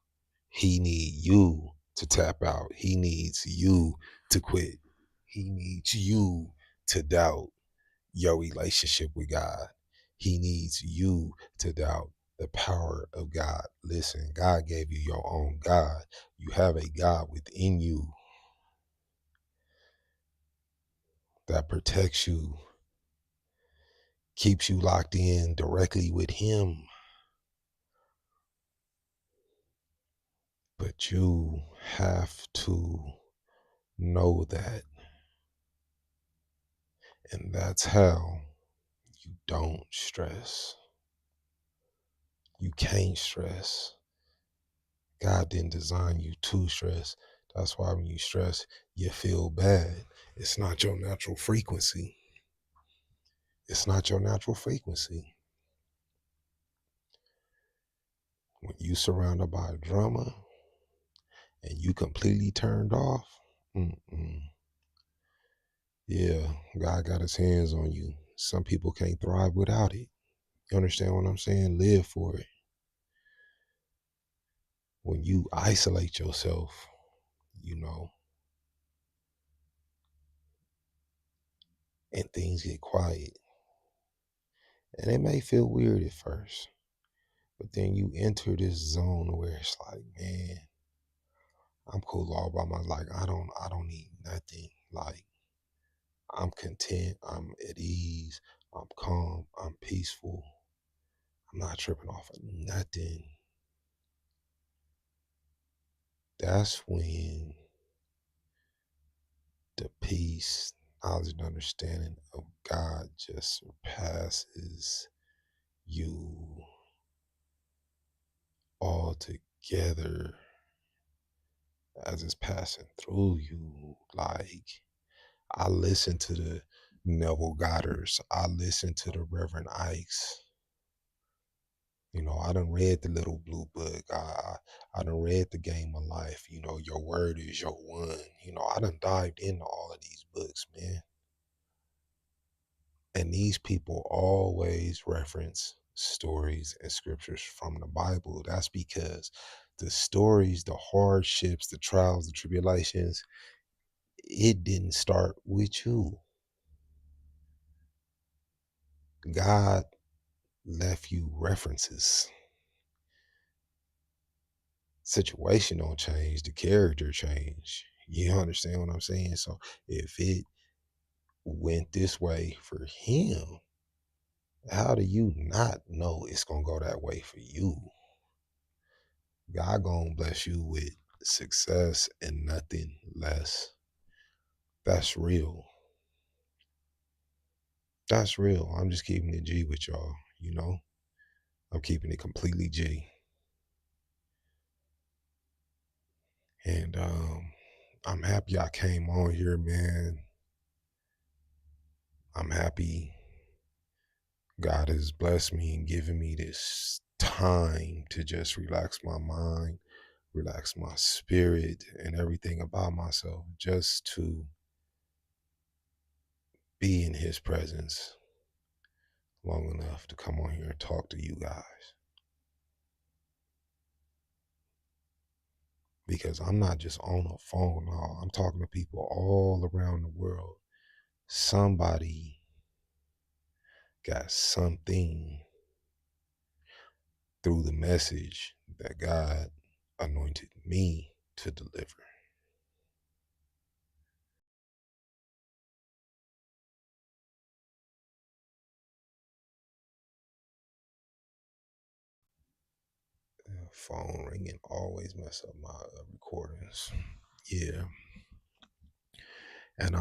He need you to tap out. He needs you to quit. He needs you to doubt your relationship with God. He needs you to doubt the power of God. Listen, God gave you your own God. You have a God within you that protects you, keeps you locked in directly with Him. But you have to know that. And that's how you don't stress. You can't stress. God didn't design you to stress. That's why when you stress, you feel bad. It's not your natural frequency. It's not your natural frequency. When you surrounded by drama and you completely turned off, yeah, God got his hands on you. Some people can't thrive without it. You understand what I'm saying? Live for it. When you isolate yourself, you know, and things get quiet. And it may feel weird at first, but then you enter this zone where it's like, man, I'm cool all by my like I don't need nothing. Like I'm content, I'm at ease, I'm calm, I'm peaceful. I'm not tripping off of nothing. That's when The peace, knowledge, and understanding of God just surpasses you altogether as it's passing through you. Like, I listen to the Neville Goddards, I listen to the Reverend Ikes. I done read the Little Blue Book. I done read the Game of Life. Your word is your one. I done dived into all of these books, man. And these people always reference stories and scriptures from the Bible. That's because the stories, the hardships, the trials, the tribulations, it didn't start with you. God left you references. Situation don't change, the character change. You understand what I'm saying? So if it went this way for him, how do you not know it's gonna go that way for you? God gonna bless you with success and nothing less. That's real. That's real. I'm just keeping it G with y'all. I'm keeping it completely G. And I'm happy I came on here, man. I'm happy God has blessed me and given me this time to just relax my mind, relax my spirit, and everything about myself, just to be in his presence long enough to come on here and talk to you guys. Because I'm not just on a phone, no, I'm talking to people all around the world. Somebody got something through the message that God anointed me to deliver. Phone ringing always mess up my recordings. Yeah. And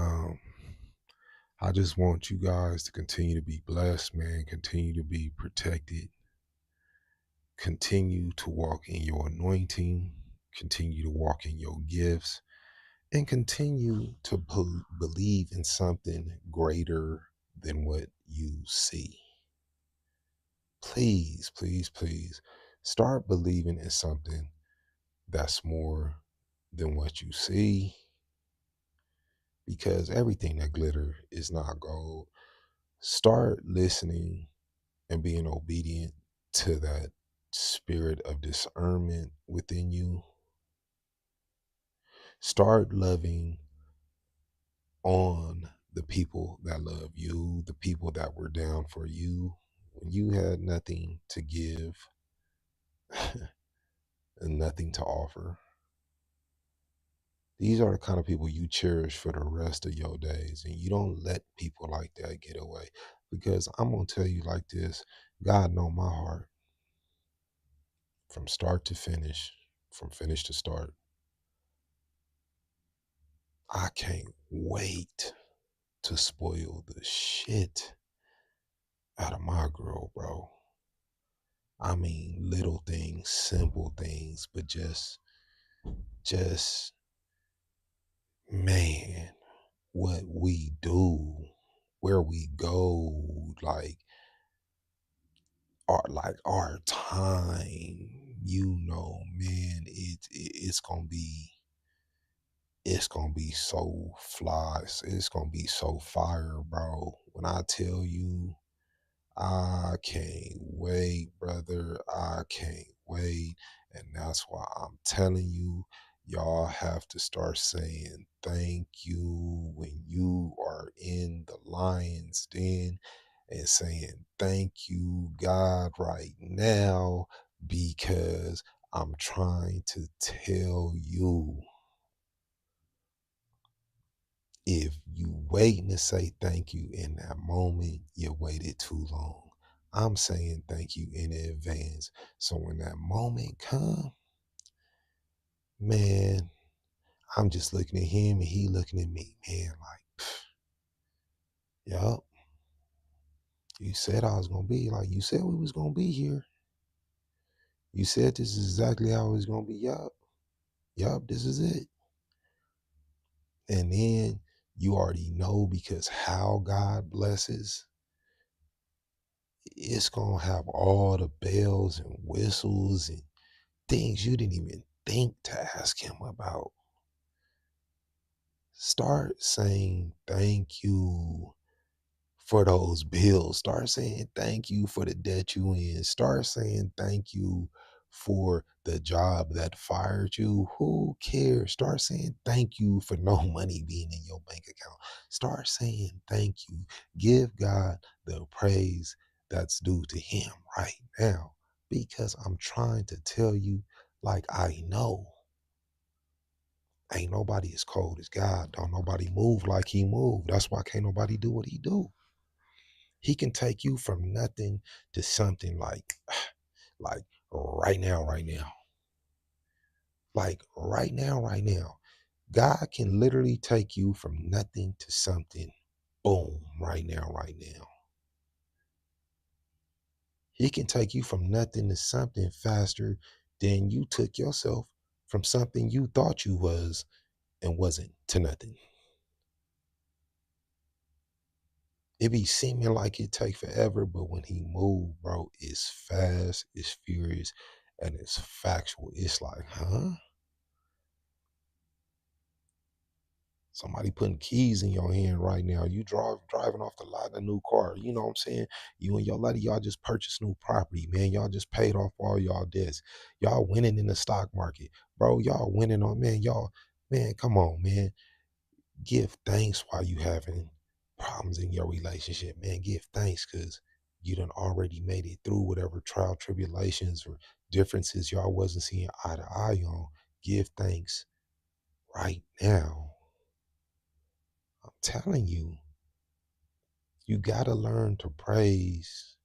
I just want you guys to continue to be blessed, man. Continue to be protected. Continue to walk in your anointing. Continue to walk in your gifts. And continue to believe in something greater than what you see. Please, please, please start believing in something that's more than what you see, because everything that glitter is not gold. Start listening and being obedient to that spirit of discernment within you. Start loving on the people that love you, the people that were down for you when you had nothing to give and nothing to offer. These are the kind of people you cherish for the rest of your days, and you don't let people like that get away. Because I'm gonna tell you like this: God know my heart from start to finish, from finish to start. I can't wait to spoil the shit out of my girl, bro. I mean, little things, simple things, but just, man, what we do, where we go, like our time, man, it's gonna be so fly. It's gonna be so fire, bro. When I tell you, I can't wait, brother. I can't wait. And that's why I'm telling you, y'all have to start saying thank you when you are in the lion's den, and saying thank you, God, right now, because I'm trying to tell you, if you waiting to say thank you in that moment, you waited too long. I'm saying thank you in advance. So when that moment come, man, I'm just looking at him and he looking at me, man, like, yup, you said I was gonna be like you said we was gonna be here. You said this is exactly how it's gonna be. Yup. Yup, this is it. And then you already know because how God blesses, it's gonna have all the bells and whistles and things you didn't even think to ask him about. Start saying thank you for those bills. Start saying thank you for the debt you in. Start saying thank you for the job that fired you. Who cares? Start saying thank you for no money being in your bank account. Start saying thank you. Give God the praise that's due to him right now. Because I'm trying to tell you, like I know. Ain't nobody as cold as God. Don't nobody move like he moved. That's why can't nobody do what he do. He can take you from nothing to something like right now, right now. Like right now. God can literally take you from nothing to something. Boom, right now, right now. He can take you from nothing to something faster than you took yourself from something you thought you was and wasn't to nothing. It be seeming like it take forever, but when he move, bro, it's fast, it's furious, and it's factual. It's like, huh? Somebody putting keys in your hand right now. You driving off the lot in a new car. You know what I'm saying? You and your lady, y'all just purchased new property, man. Y'all just paid off all y'all debts. Y'all winning in the stock market. Bro, y'all winning on, man, y'all, man, come on, man. Give thanks while you having problems in your relationship, man. Give thanks because you done already made it through whatever trial, tribulations, or differences y'all wasn't seeing eye to eye on. Give thanks right now. I'm telling you, you gotta learn to praise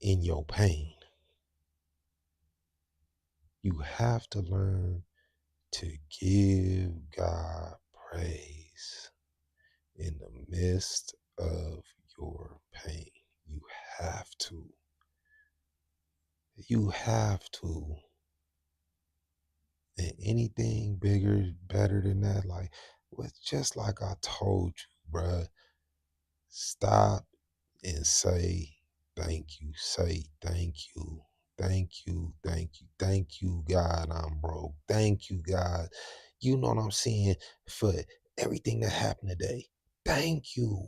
in your pain. You have to learn to give God praise in the midst of your pain. You have to. You have to. And anything bigger, better than that, like, was just like I told you, bruh, stop and say thank you. Say thank you. Thank you. Thank you. Thank you, God, I'm broke. Thank you, God. You know what I'm saying? For everything that happened today. Thank you.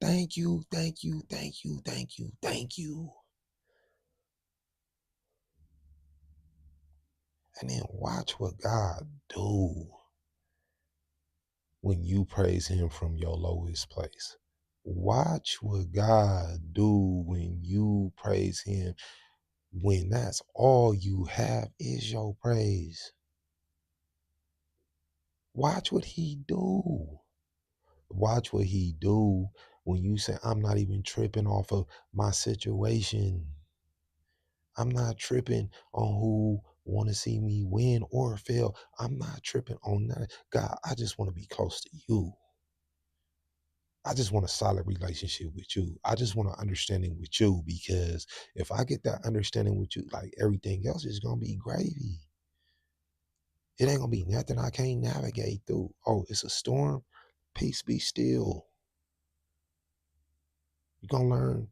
Thank you. Thank you. Thank you. Thank you. Thank you. And then watch what God do when you praise him from your lowest place. Watch what God do when you praise him when that's all you have is your praise. Watch what he do. Watch what he do when you say, I'm not even tripping off of my situation. I'm not tripping on who want to see me win or fail. I'm not tripping on that. God, I just want to be close to you. I just want a solid relationship with you. I just want an understanding with you because if I get that understanding with you, like everything else is going to be gravy. It ain't going to be nothing I can't navigate through. Oh, it's a storm. Peace be still. You're going to learn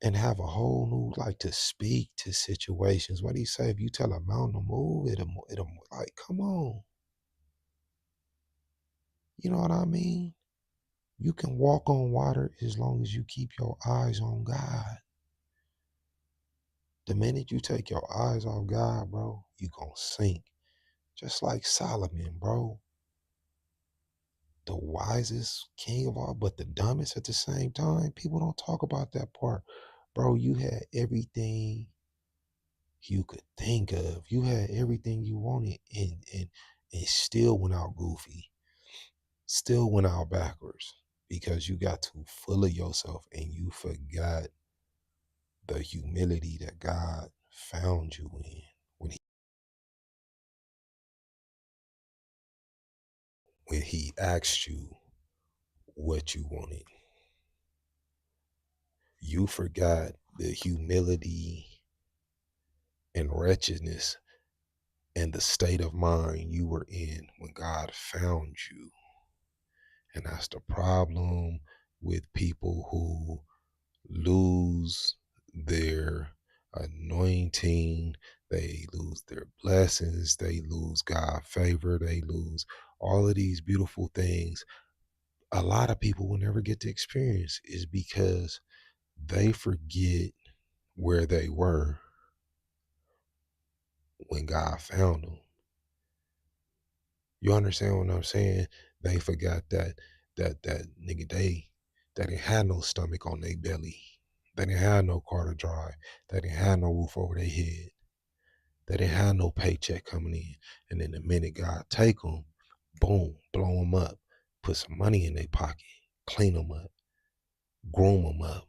and have a whole new, like, to speak to situations. What do you say? If you tell a mountain to move, it'll like, come on. You know what I mean? You can walk on water as long as you keep your eyes on God. The minute you take your eyes off God, bro, you gonna sink. Just like Solomon, bro. The wisest king of all, but the dumbest at the same time. People don't talk about that part. Bro, you had everything you could think of. You had everything you wanted and still went out goofy. Still went out backwards because you got too full of yourself and you forgot the humility that God found you in when when he asked you what you wanted. You forgot the humility and wretchedness and the state of mind you were in when God found you. And that's the problem with people who lose their anointing, they lose their blessings, they lose God favor, they lose all of these beautiful things. A lot of people will never get to experience is because they forget where they were when God found them. You understand what I'm saying? They forgot that nigga they didn't have no stomach on their belly. They didn't have no car to drive. They didn't have no roof over their head. They didn't have no paycheck coming in. And then the minute God take them, boom, blow them up, put some money in their pocket, clean them up, groom them up,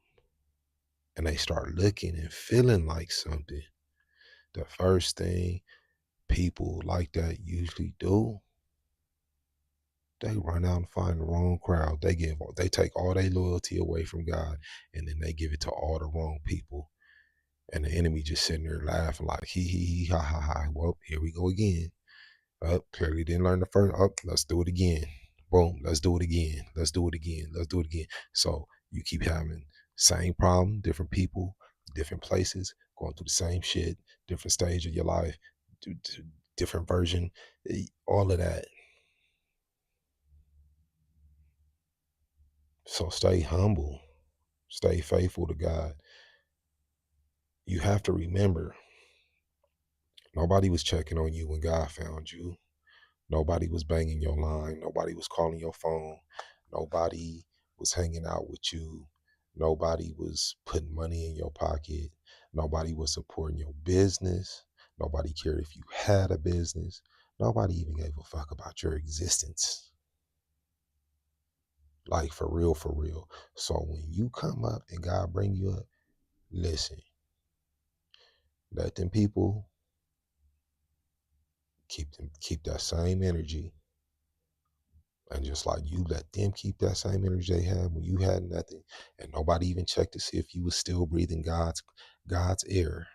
and they start looking and feeling like something. The first thing people like that usually do, they run out and find the wrong crowd. They take all their loyalty away from God, and then they give it to all the wrong people. And the enemy just sitting there laughing like he ha ha ha. Well, here we go again. Clearly didn't learn the first. Let's do it again. Boom, let's do it again. Let's do it again. Let's do it again. So you keep having same problem, different people, different places, going through the same shit, different stage of your life, different version, all of that. So stay humble, stay faithful to God. You have to remember, nobody was checking on you when God found you. Nobody was banging your line. Nobody was calling your phone. Nobody was hanging out with you. Nobody was putting money in your pocket. Nobody was supporting your business. Nobody cared if you had a business. Nobody even gave a fuck about your existence. Like for real, for real. So when you come up and God bring you up, listen, let them people keep that same energy. And just like you let them keep that same energy they had when you had nothing, and nobody even checked to see if you was still breathing God's air.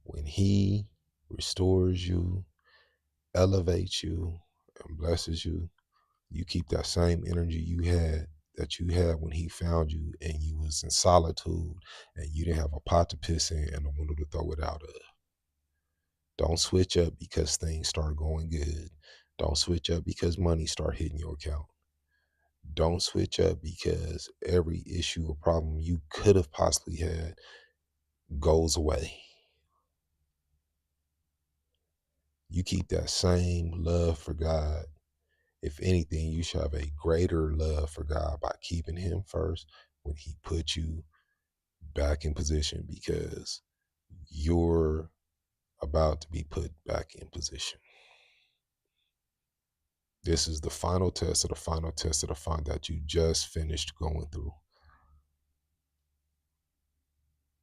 When He restores you, elevates you, and blesses you, you keep that same energy you had when He found you and you was in solitude and you didn't have a pot to piss in and a window to throw it out of. Don't switch up because things start going good. Don't switch up because money start hitting your account. Don't switch up because every issue or problem you could have possibly had goes away. You keep that same love for God. If anything, you should have a greater love for God by keeping Him first when He put you back in position, because you're about to be put back in position. This is the final test of the final test of the final that you just finished going through.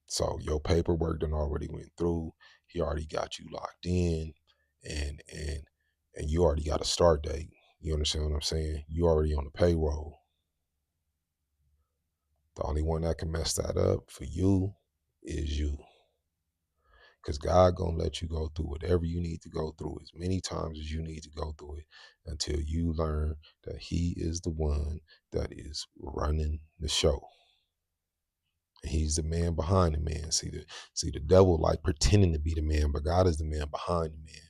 So your paperwork done already went through. He already got you locked in, and you already got a start date. You understand what I'm saying? You already on the payroll. The only one that can mess that up for you is you. Because God gonna let you go through whatever you need to go through as many times as you need to go through it until you learn that He is the one that is running the show. And He's the man behind the man. See the devil like pretending to be the man, but God is the man behind the man.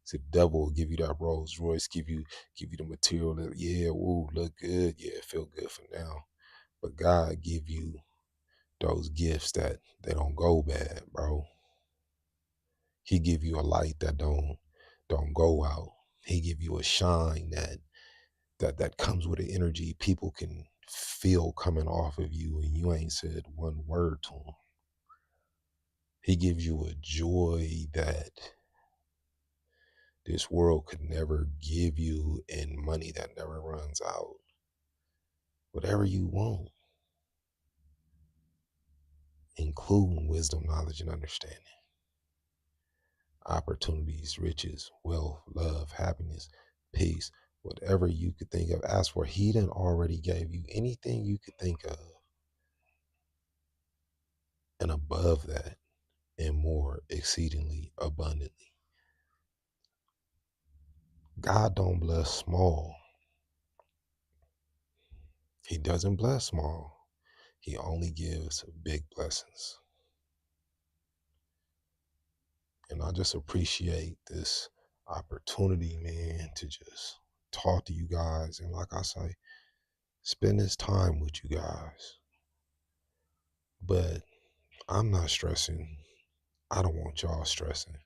See, the devil will give you that Rolls Royce, give you the material that, yeah, ooh, look good, yeah, feel good for now. But God give you those gifts that they don't go bad, bro. He give you a light that don't go out. He give you a shine that comes with an energy people can feel coming off of you, and you ain't said one word to him. He gives you a joy that this world could never give you, and money that never runs out. Whatever you want, including wisdom, knowledge, and understanding. opportunities, riches, wealth, love, happiness, peace, whatever you could think of, ask for. He done already gave you anything you could think of, and above that, and more exceedingly abundantly. God don't bless small. He doesn't bless small. He only gives big blessings. And I just appreciate this opportunity, man, to just talk to you guys. And like I say, spend this time with you guys. But I'm not stressing. I don't want y'all stressing.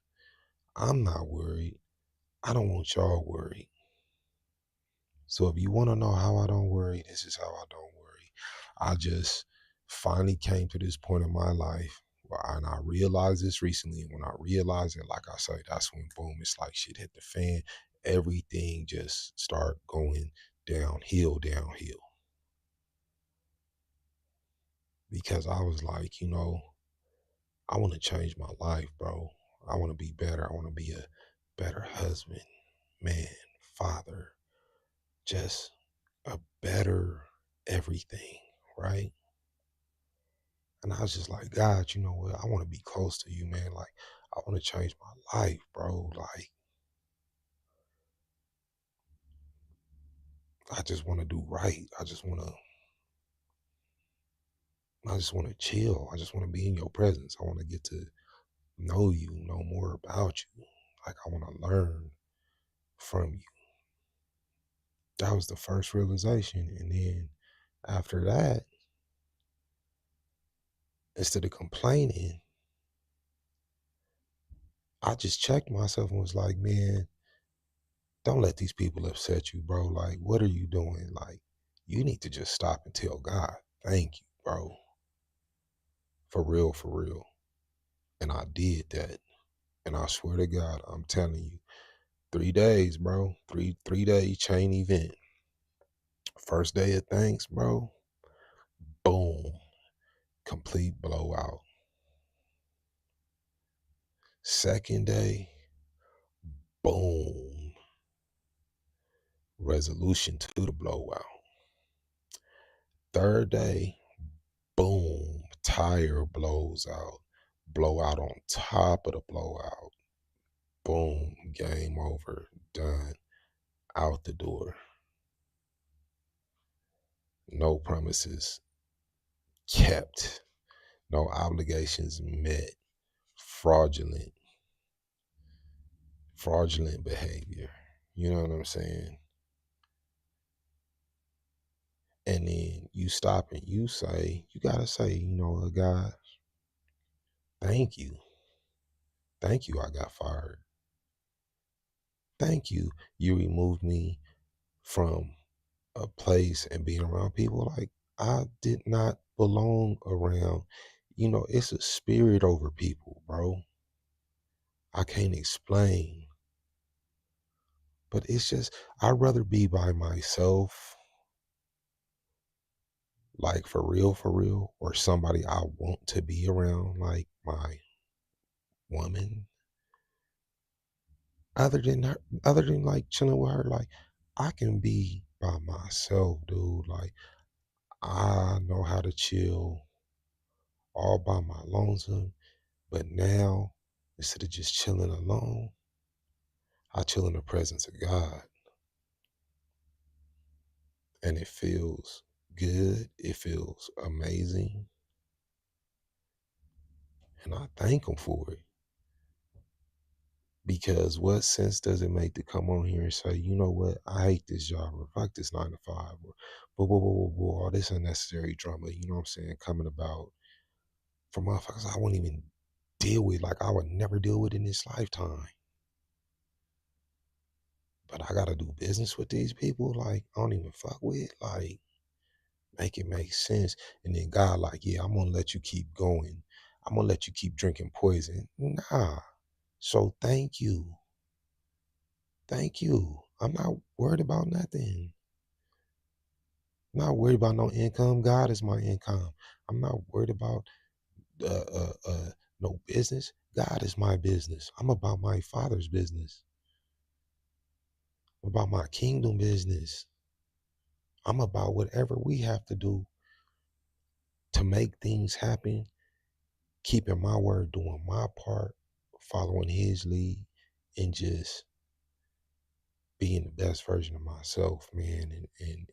I'm not worried. I don't want y'all worried. So if you want to know how I don't worry, this is how I don't worry. I just finally came to this point in my life and I realized this recently. And when I realized it, like I say, that's when boom, it's like shit hit the fan. Everything just start going downhill, downhill. Because I was like, I want to change my life, bro. I want to be better. I want to be a better husband, man, father, just a better everything, right? And I was just like, God, you know what? I want to be close to you, man. Like, I want to change my life, bro. Like, I just want to do right. I just want to chill. I just want to be in your presence. I want to get to know you, know more about you. Like, I want to learn from you. That was the first realization. And then after that, instead of complaining, I just checked myself and was like, man, don't let these people upset you, bro. Like, what are you doing? Like, you need to just stop and tell God, thank you, bro. For real, for real. And I did that. And I swear to God, I'm telling you, 3 days, bro. Three-day chain event. First day of thanks, bro. Boom. Complete blowout. Second day, boom. Resolution to the blowout. Third day, boom. Tire blows out. Blowout on top of the blowout. Boom. Game over. Done. Out the door. No promises kept. No obligations met. Fraudulent. Fraudulent behavior. You know what I'm saying? And then you stop and you say, you gotta say, God, thank you. Thank you, I got fired. Thank you, you removed me from a place and being around people like I did not belong around. It's a spirit over people, bro. I can't explain, but it's just, I'd rather be by myself, like for real, or somebody I want to be around, like my woman, other than like chilling with her. Like, I can be by myself, dude. Like, I know how to chill all by my lonesome. But now, instead of just chilling alone, I chill in the presence of God. And it feels good. It feels amazing. And I thank Him for it. Because what sense does it make to come on here and say, you know what, I hate this job, or fuck this 9 to 5, or all this unnecessary drama, you know what I'm saying, coming about from motherfuckers I won't even deal with, like I would never deal with in this lifetime. But I gotta do business with these people, like I don't even fuck with, like, make it make sense. And then God, like, yeah, I'm gonna let you keep going. I'm gonna let you keep drinking poison. Nah. So thank you. Thank you. I'm not worried about nothing. I'm not worried about no income. God is my income. I'm not worried about no business. God is my business. I'm about my Father's business. I'm about my kingdom business. I'm about whatever we have to do to make things happen, keeping my word, doing my part, following his lead, and just being the best version of myself, man, and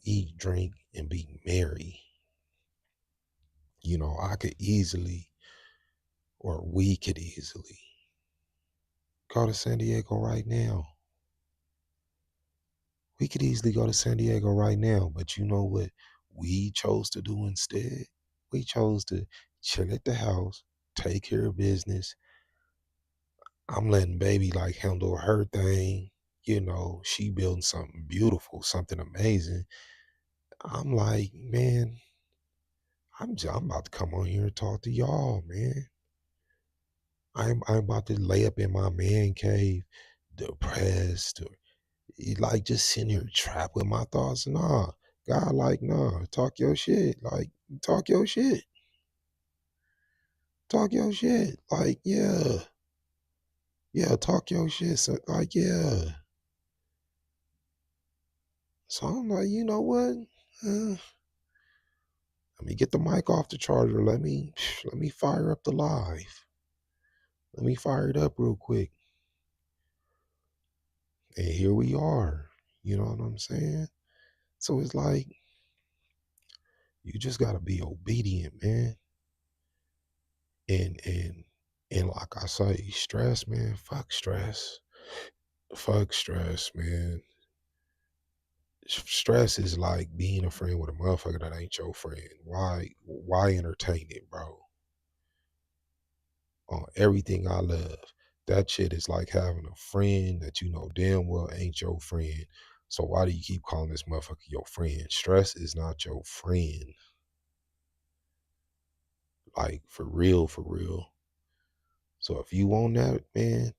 eat, drink, and be merry. I could easily, or we could easily, go to San Diego right now. We could easily go to San Diego right now, but you know what we chose to do instead? We chose to chill at the house, take care of business. I'm letting baby like handle her thing. She building something beautiful, something amazing. I'm like, man, I'm about to come on here and talk to y'all, man. I'm about to lay up in my man cave, depressed, or like just sitting here trapped with my thoughts. Nah, God, like, nah, talk your shit. Like, talk your shit. Talk your shit. Like, yeah, yeah, talk your shit. So, like, yeah. So I'm like, you know what? Let me get the mic off the charger. Let me fire up the live. Let me fire it up real quick. And here we are. You know what I'm saying? So it's like you just gotta be obedient, man. And like I say, stress, man. Fuck stress. Fuck stress, man. Stress is like being a friend with a motherfucker that ain't your friend. Why entertain it, bro? On everything I love. That shit is like having a friend that you know damn well ain't your friend. So why do you keep calling this motherfucker your friend? Stress is not your friend. Like for real, for real. So if you want that, man,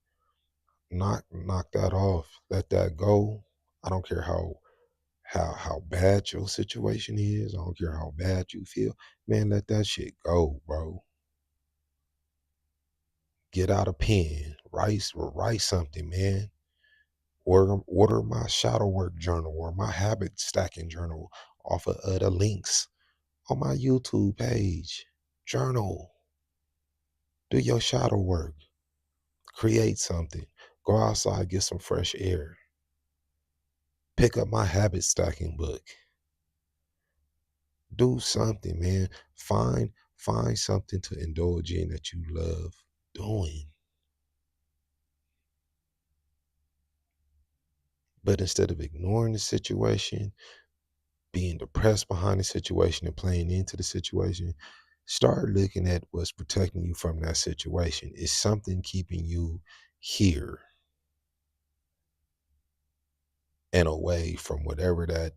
knock that off. Let that go. I don't care how bad your situation is. I don't care how bad you feel. Man, let that shit go, bro. Get out a pen. Write something, man. Order my shadow work journal or my habit stacking journal off of the links on my YouTube page. Journal. Do your shadow work. Create something. Go outside, get some fresh air. Pick up my habit stacking book. Do something, man. Find something to indulge in that you love doing. But instead of ignoring the situation, being depressed behind the situation and playing into the situation, start looking at what's protecting you from that situation. Is something keeping you here and away from whatever that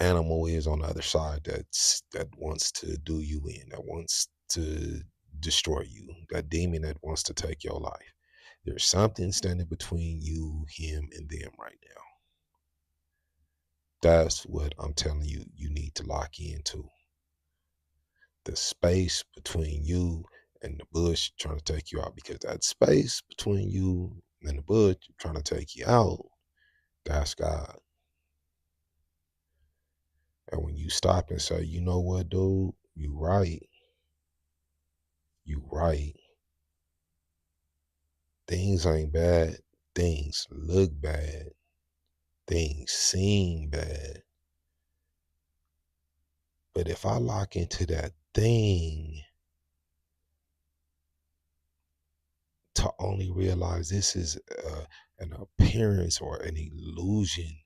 animal is on the other side that wants to do you in, that wants to destroy you, that demon that wants to take your life. There's something standing between you, him, and them right now. That's what I'm telling you, you need to lock into. The space between you and the bush trying to take you out, because that space between you and the bush trying to take you out, that's God. And when you stop and say, you know what, dude, you right. Things ain't bad. Things look bad. Things seem bad. But if I lock into that thing to only realize this is an appearance or an illusion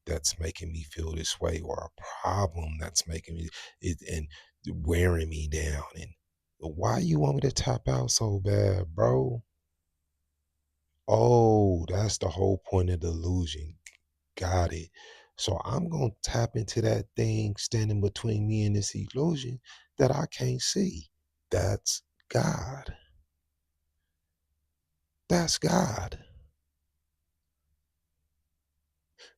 that's making me feel this way, or a problem that's making me it and wearing me down, and why you want me to tap out so bad, bro? Oh, that's the whole point of the illusion. Got it. So I'm going to tap into that thing standing between me and this illusion that I can't see. That's God. That's God.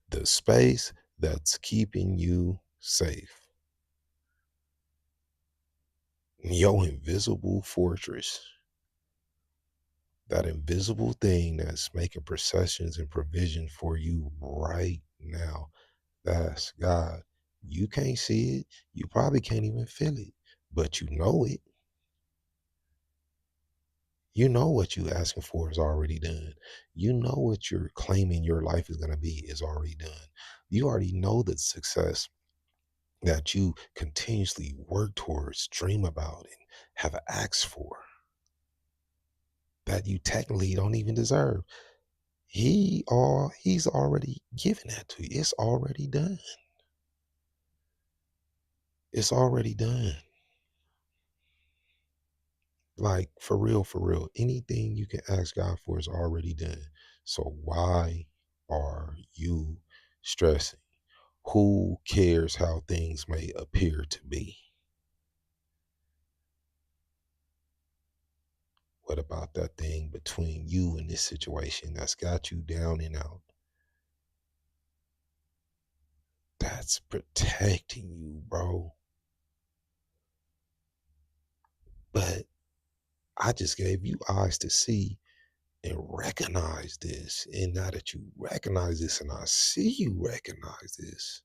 The space that's keeping you safe. Your invisible fortress, that invisible thing that's making processions and provision for you right now, that's God. You can't see it. You probably can't even feel it, but you know it. You know what you asking for is already done. You know what you're claiming your life is going to be is already done. You already know the success that you continuously work towards, dream about, and have asked for that you technically don't even deserve. He's already given that to you. It's already done. It's already done. Like for real. Anything you can ask God for is already done. So why are you stressing? Who cares how things may appear to be? What about that thing between you and this situation that's got you down and out? That's protecting you, bro. But I just gave you eyes to see and recognize this. And now that you recognize this and I see you recognize this,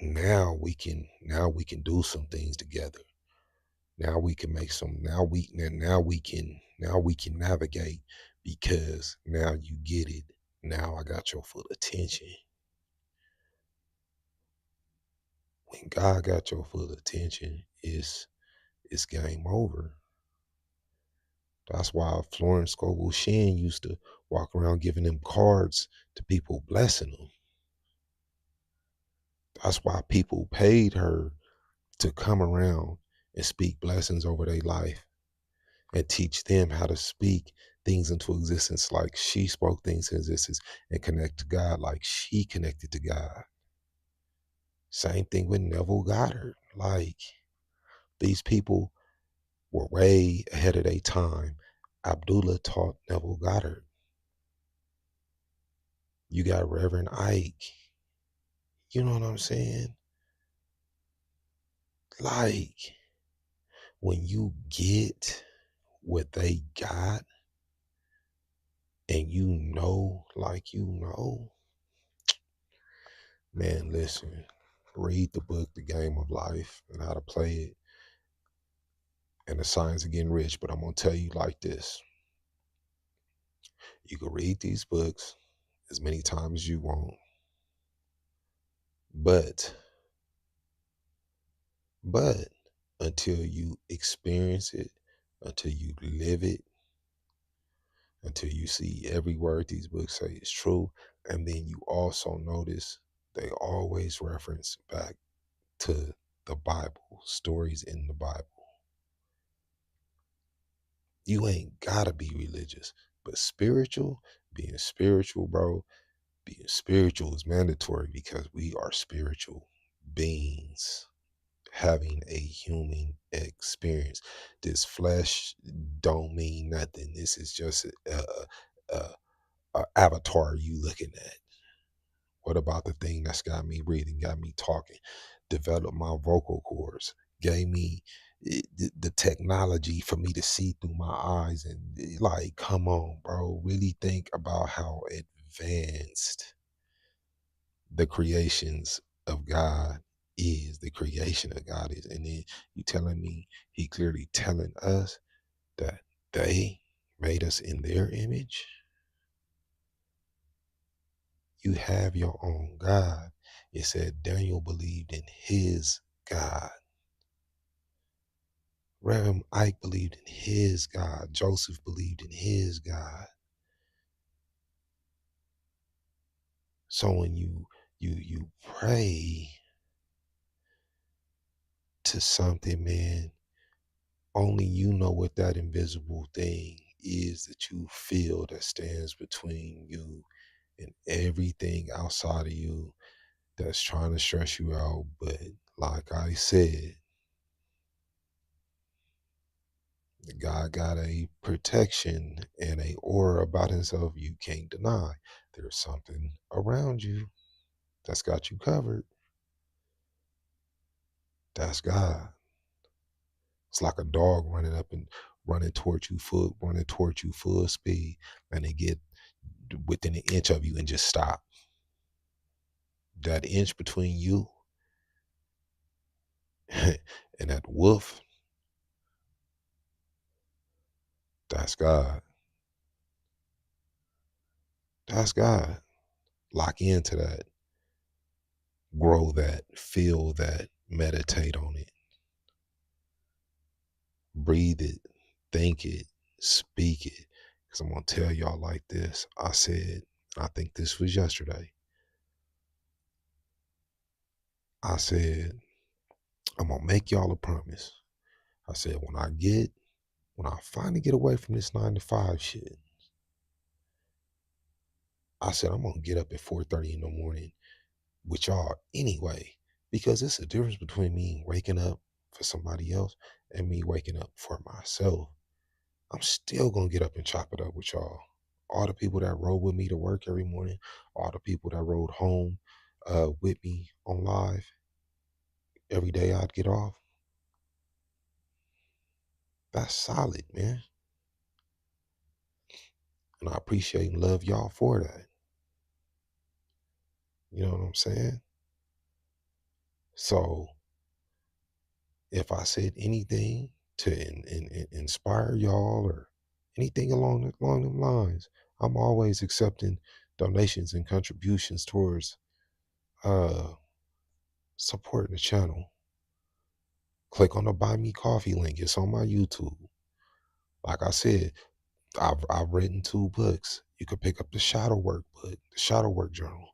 now we can do some things together. Now we can make some now we can navigate because now you get it. Now I got your full attention. When God got your full attention, it's game over. That's why Florence Scovel Shinn used to walk around giving them cards to people, blessing them. That's why people paid her to come around and speak blessings over their life and teach them how to speak things into existence like she spoke things into existence and connect to God like she connected to God. Same thing with Neville Goddard. Like these people were way ahead of their time. Abdullah taught Neville Goddard. You got Reverend Ike. You know what I'm saying? Like when you get what they got and man, listen, read the book, The Game of Life, and how to play it, and the science of getting rich. But I'm going to tell you like this. You can read these books as many times as you want, but, but until you experience it, until you live it, until you see every word these books say is true, and then you also notice they always reference back to the Bible, stories in the Bible. You ain't gotta be religious, but being spiritual, bro, being spiritual is mandatory because we are spiritual beings having a human experience. This flesh don't mean nothing. This is just a avatar you looking at. What about the thing that's got me breathing, got me talking, developed my vocal cords, gave me the technology for me to see through my eyes? And like, come on, bro, really think about how advanced the creations of God the creation of God is. And then you telling me he clearly telling us that they made us in their image? You have your own God. It said Daniel believed in his God. Reverend Ike believed in his God. Joseph believed in his God. So when you pray to something, man, only you know what that invisible thing is that you feel that stands between you and everything outside of you that's trying to stress you out. But like I said, God got a protection and a aura about himself you can't deny. There's something around you that's got you covered. That's God. It's like a dog running towards you full speed, and they get within an inch of you and just stop. That inch between you and that wolf, that's God. That's God. Lock into that, grow that, feel that, meditate on it, breathe it, think it, speak it. Because I'm going to tell y'all like this. I said, I think this was yesterday. I said, I'm going to make y'all a promise. I said, when I finally get away from this 9 to 5 shit, I said, I'm going to get up at 4:30 in the morning with y'all anyway, because it's a difference between me waking up for somebody else and me waking up for myself. I'm still gonna get up and chop it up with y'all. All the people that rode with me to work every morning, all the people that rode home with me on live every day I'd get off. That's solid, man. And I appreciate and love y'all for that. You know what I'm saying? So if I said anything to inspire y'all or anything along them lines, I'm always accepting donations and contributions towards uh supporting the channel. Click on the Buy Me Coffee link. It's on my YouTube. Like I said, I've written 2 books. You can pick up the Shadow Work book, the Shadow Work Journal.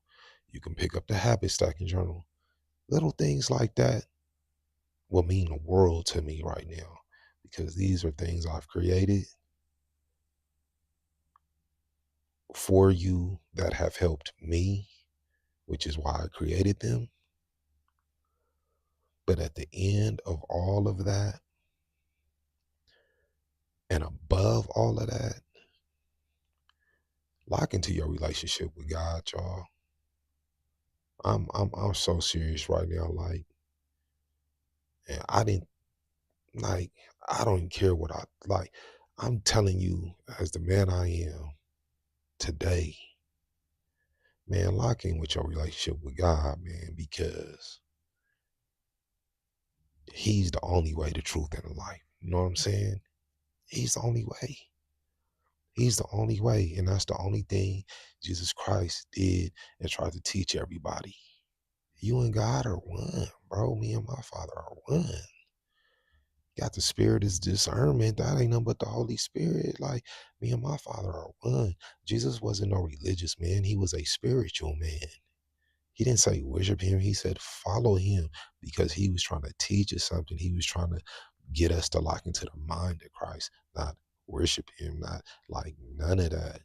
You can pick up the Habit Stacking Journal. Little things like that will mean the world to me right now, because these are things I've created for you that have helped me, which is why I created them. But at the end of all of that, and above all of that, lock into your relationship with God, y'all. I'm so serious right now. Like, and I didn't like. I don't even care what I like. I'm telling you, as the man I am today, man, lock in with your relationship with God, man, because He's the only way, the truth, and the life. You know what I'm saying? He's the only way. He's the only way, and that's the only thing Jesus Christ did and tried to teach everybody. You and God are one, bro. Me and my Father are one. Got the spirit is discernment. That ain't nothing but the Holy Spirit. Like, me and my Father are one. Jesus wasn't no religious man. He was a spiritual man. He didn't say worship him. He said follow him, because he was trying to teach us something. He was trying to get us to lock into the mind of Christ, not worship him, not like none of that.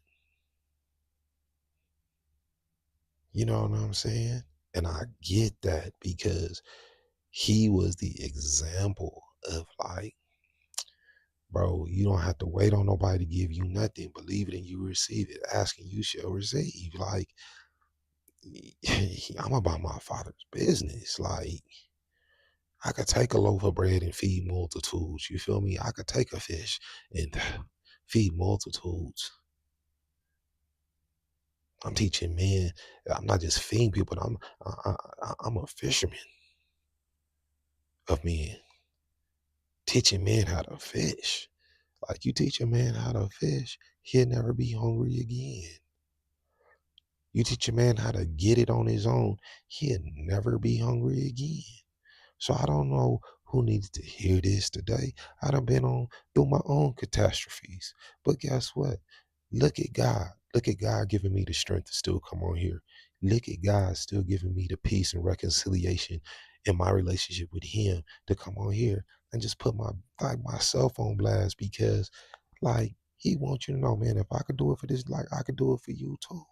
You know what I'm saying? And I get that, because he was the example of like, bro, you don't have to wait on nobody to give you nothing. Believe it and you receive it. Asking you shall receive. Like, I'm about my Father's business. Like, I could take a loaf of bread and feed multitudes. You feel me? I could take a fish and feed multitudes. I'm teaching men. I'm not just feeding people. I'm a fisherman of men, teaching men how to fish. Like, you teach a man how to fish, he'll never be hungry again. You teach a man how to get it on his own, he'll never be hungry again. So I don't know who needs to hear this today. I done been on through my own catastrophes. But guess what? Look at God. Look at God giving me the strength to still come on here. Look at God still giving me the peace and reconciliation in my relationship with him to come on here and just put my cell phone blast, because like, he wants you to know, man, if I could do it for this, like, I could do it for you too.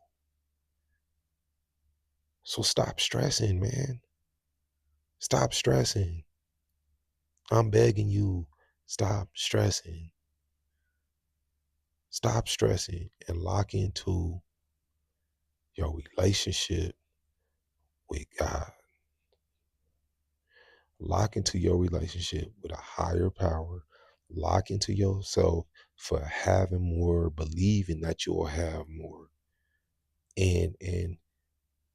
So stop stressing, man. Stop stressing. I'm begging you, stop stressing. Stop stressing and lock into your relationship with God. Lock into your relationship with a higher power. Lock into yourself for having more, believing that you'll have more. And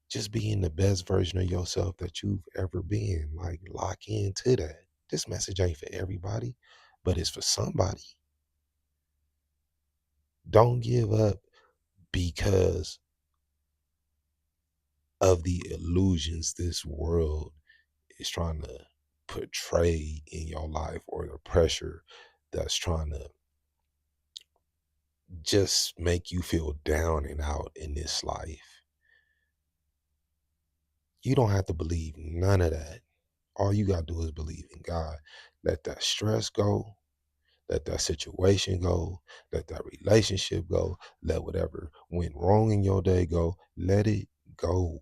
just being the best version of yourself that you've ever been. Like lock into that. This message ain't for everybody, but it's for somebody. Don't give up because of the illusions this world is trying to portray in your life, or the pressure that's trying to just make you feel down and out in this life. You don't have to believe none of that. All you got to do is believe in God. Let that stress go. Let that situation go. Let that relationship go. Let whatever went wrong in your day go. Let it go.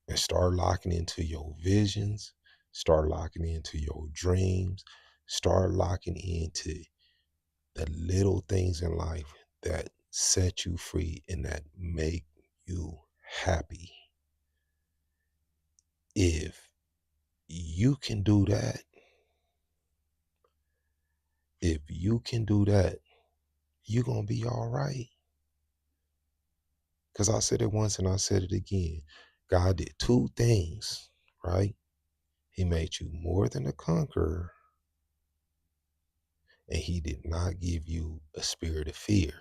And start locking into your visions. Start locking into your dreams. Start locking into the little things in life that set you free and that make you happy. If you can do that, if you can do that, you're going to be all right. Because I said it once and I said it again. God did two things, right? He made you more than a conqueror, and he did not give you a spirit of fear.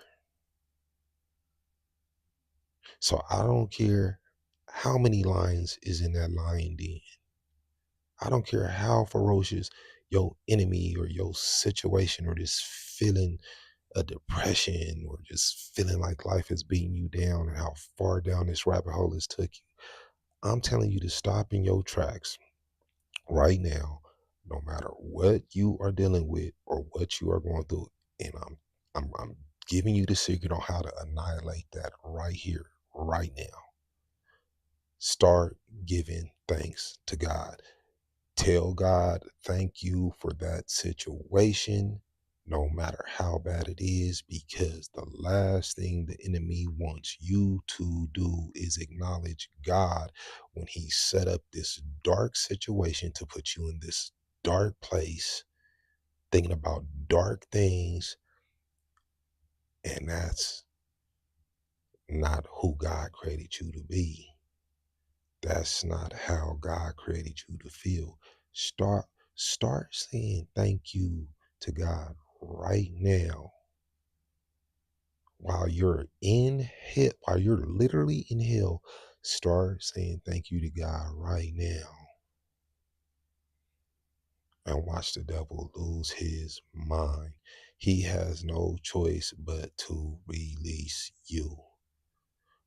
So I don't care how many lions is in that lion den. I don't care how ferocious your enemy or your situation or this feeling of depression or just feeling like life is beating you down and how far down this rabbit hole has took you. I'm telling you to stop in your tracks right now, no matter what you are dealing with or what you are going through. And I'm giving you the secret on how to annihilate that right here, right now. Start giving thanks to God. Tell God, thank you for that situation, no matter how bad it is, because the last thing the enemy wants you to do is acknowledge God when he set up this dark situation to put you in this dark place, thinking about dark things, and that's not who God created you to be. That's not how God created you to feel. Start start saying thank you to God right now while you're in hell, while you're literally in hell. Start saying thank you to God right now and watch the devil lose his mind. He has no choice but to release you.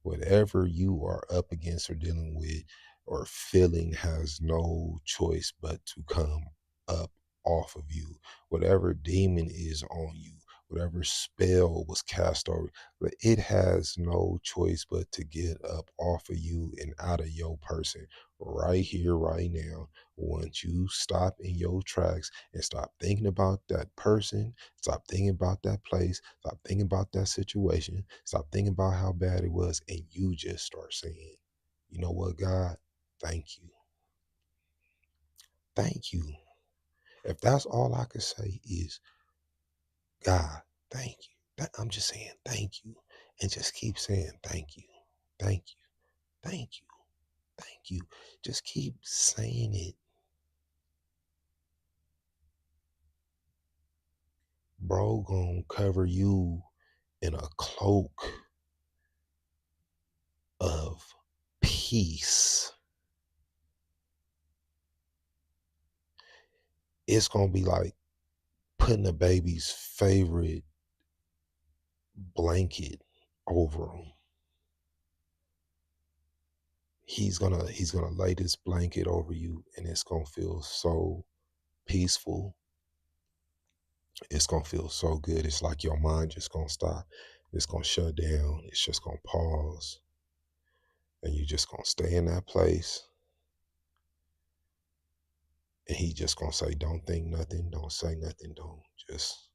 Whatever you are up against or dealing with or feeling has no choice but to come up off of you. Whatever demon is on you, whatever spell was cast over, but it has no choice but to get up off of you and out of your person right here, right now. Once you stop in your tracks and stop thinking about that person, stop thinking about that place, stop thinking about that situation, stop thinking about how bad it was, and you just start saying, you know what, God, thank you. Thank you. If that's all I could say is, God, thank you. I'm just saying thank you. And just keep saying thank you. Thank you. Thank you. Thank you. Just keep saying it. Bro gonna cover you in a cloak of peace. It's gonna be like putting a baby's favorite blanket over him. He's gonna lay this blanket over you, and it's gonna feel so peaceful. It's gonna feel so good. It's like your mind just gonna stop. It's gonna shut down. It's just gonna pause, and you just gonna stay in that place. And he just gonna say, "Don't think nothing. Don't say nothing. Don't just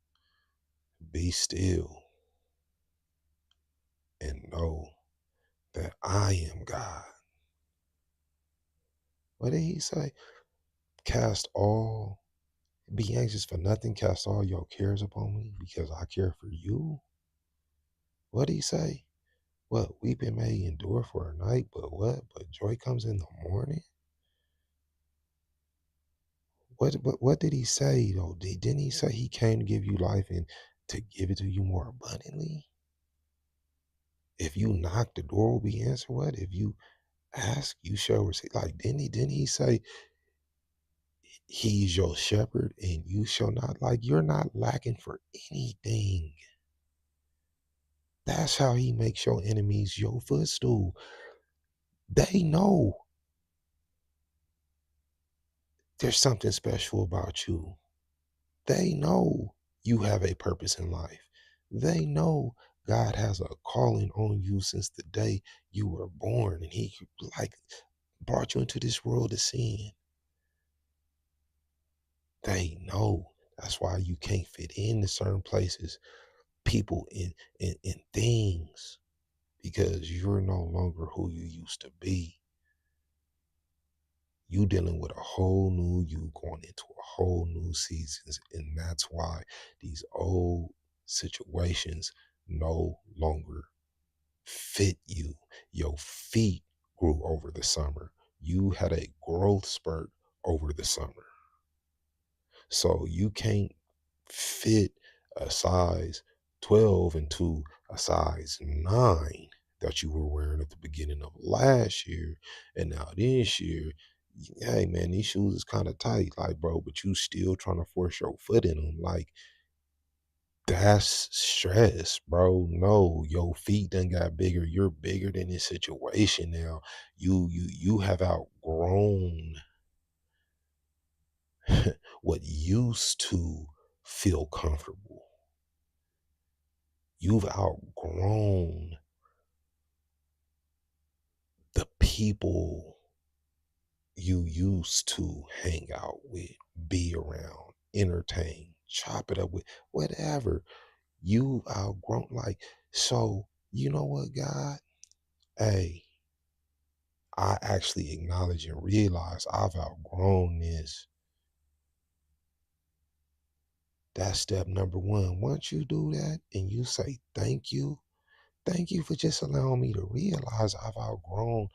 be still and know that I am God." What did he say? Cast all, be anxious for nothing, cast all your cares upon me because I care for you. What did he say? What, weeping may endure for a night, but what? But joy comes in the morning? What did he say though? Didn't he say he came to give you life and to give it to you more abundantly? If you knock, the door will be answered. What? If you ask, you shall receive. Like, didn't he say he's your shepherd and you shall not, like, you're not lacking for anything. That's how he makes your enemies your footstool. They know there's something special about you. They know you have a purpose in life. They know God has a calling on you since the day you were born and he like brought you into this world of sin. They know. That's why you can't fit into certain places, people, and things, because you're no longer who you used to be. You dealing with a whole new you, going into a whole new seasons, and that's why these old situations no longer fit you. Your feet grew over the summer. You had a growth spurt over the summer. So you can't fit a size 12 into a size 9 that you were wearing at the beginning of last year. And now this year, hey man, these shoes is kind of tight, like, bro, but you still trying to force your foot in them. Like, that's stress, bro. No, your feet done got bigger. You're bigger than this situation now. You have outgrown what used to feel comfortable. You've outgrown the people you used to hang out with, be around, entertain, chop it up with, whatever. You've outgrown, like, so you know what, God? Hey, I actually acknowledge and realize I've outgrown this. That's step number one. Once you do that and you say, thank you for just allowing me to realize I've outgrown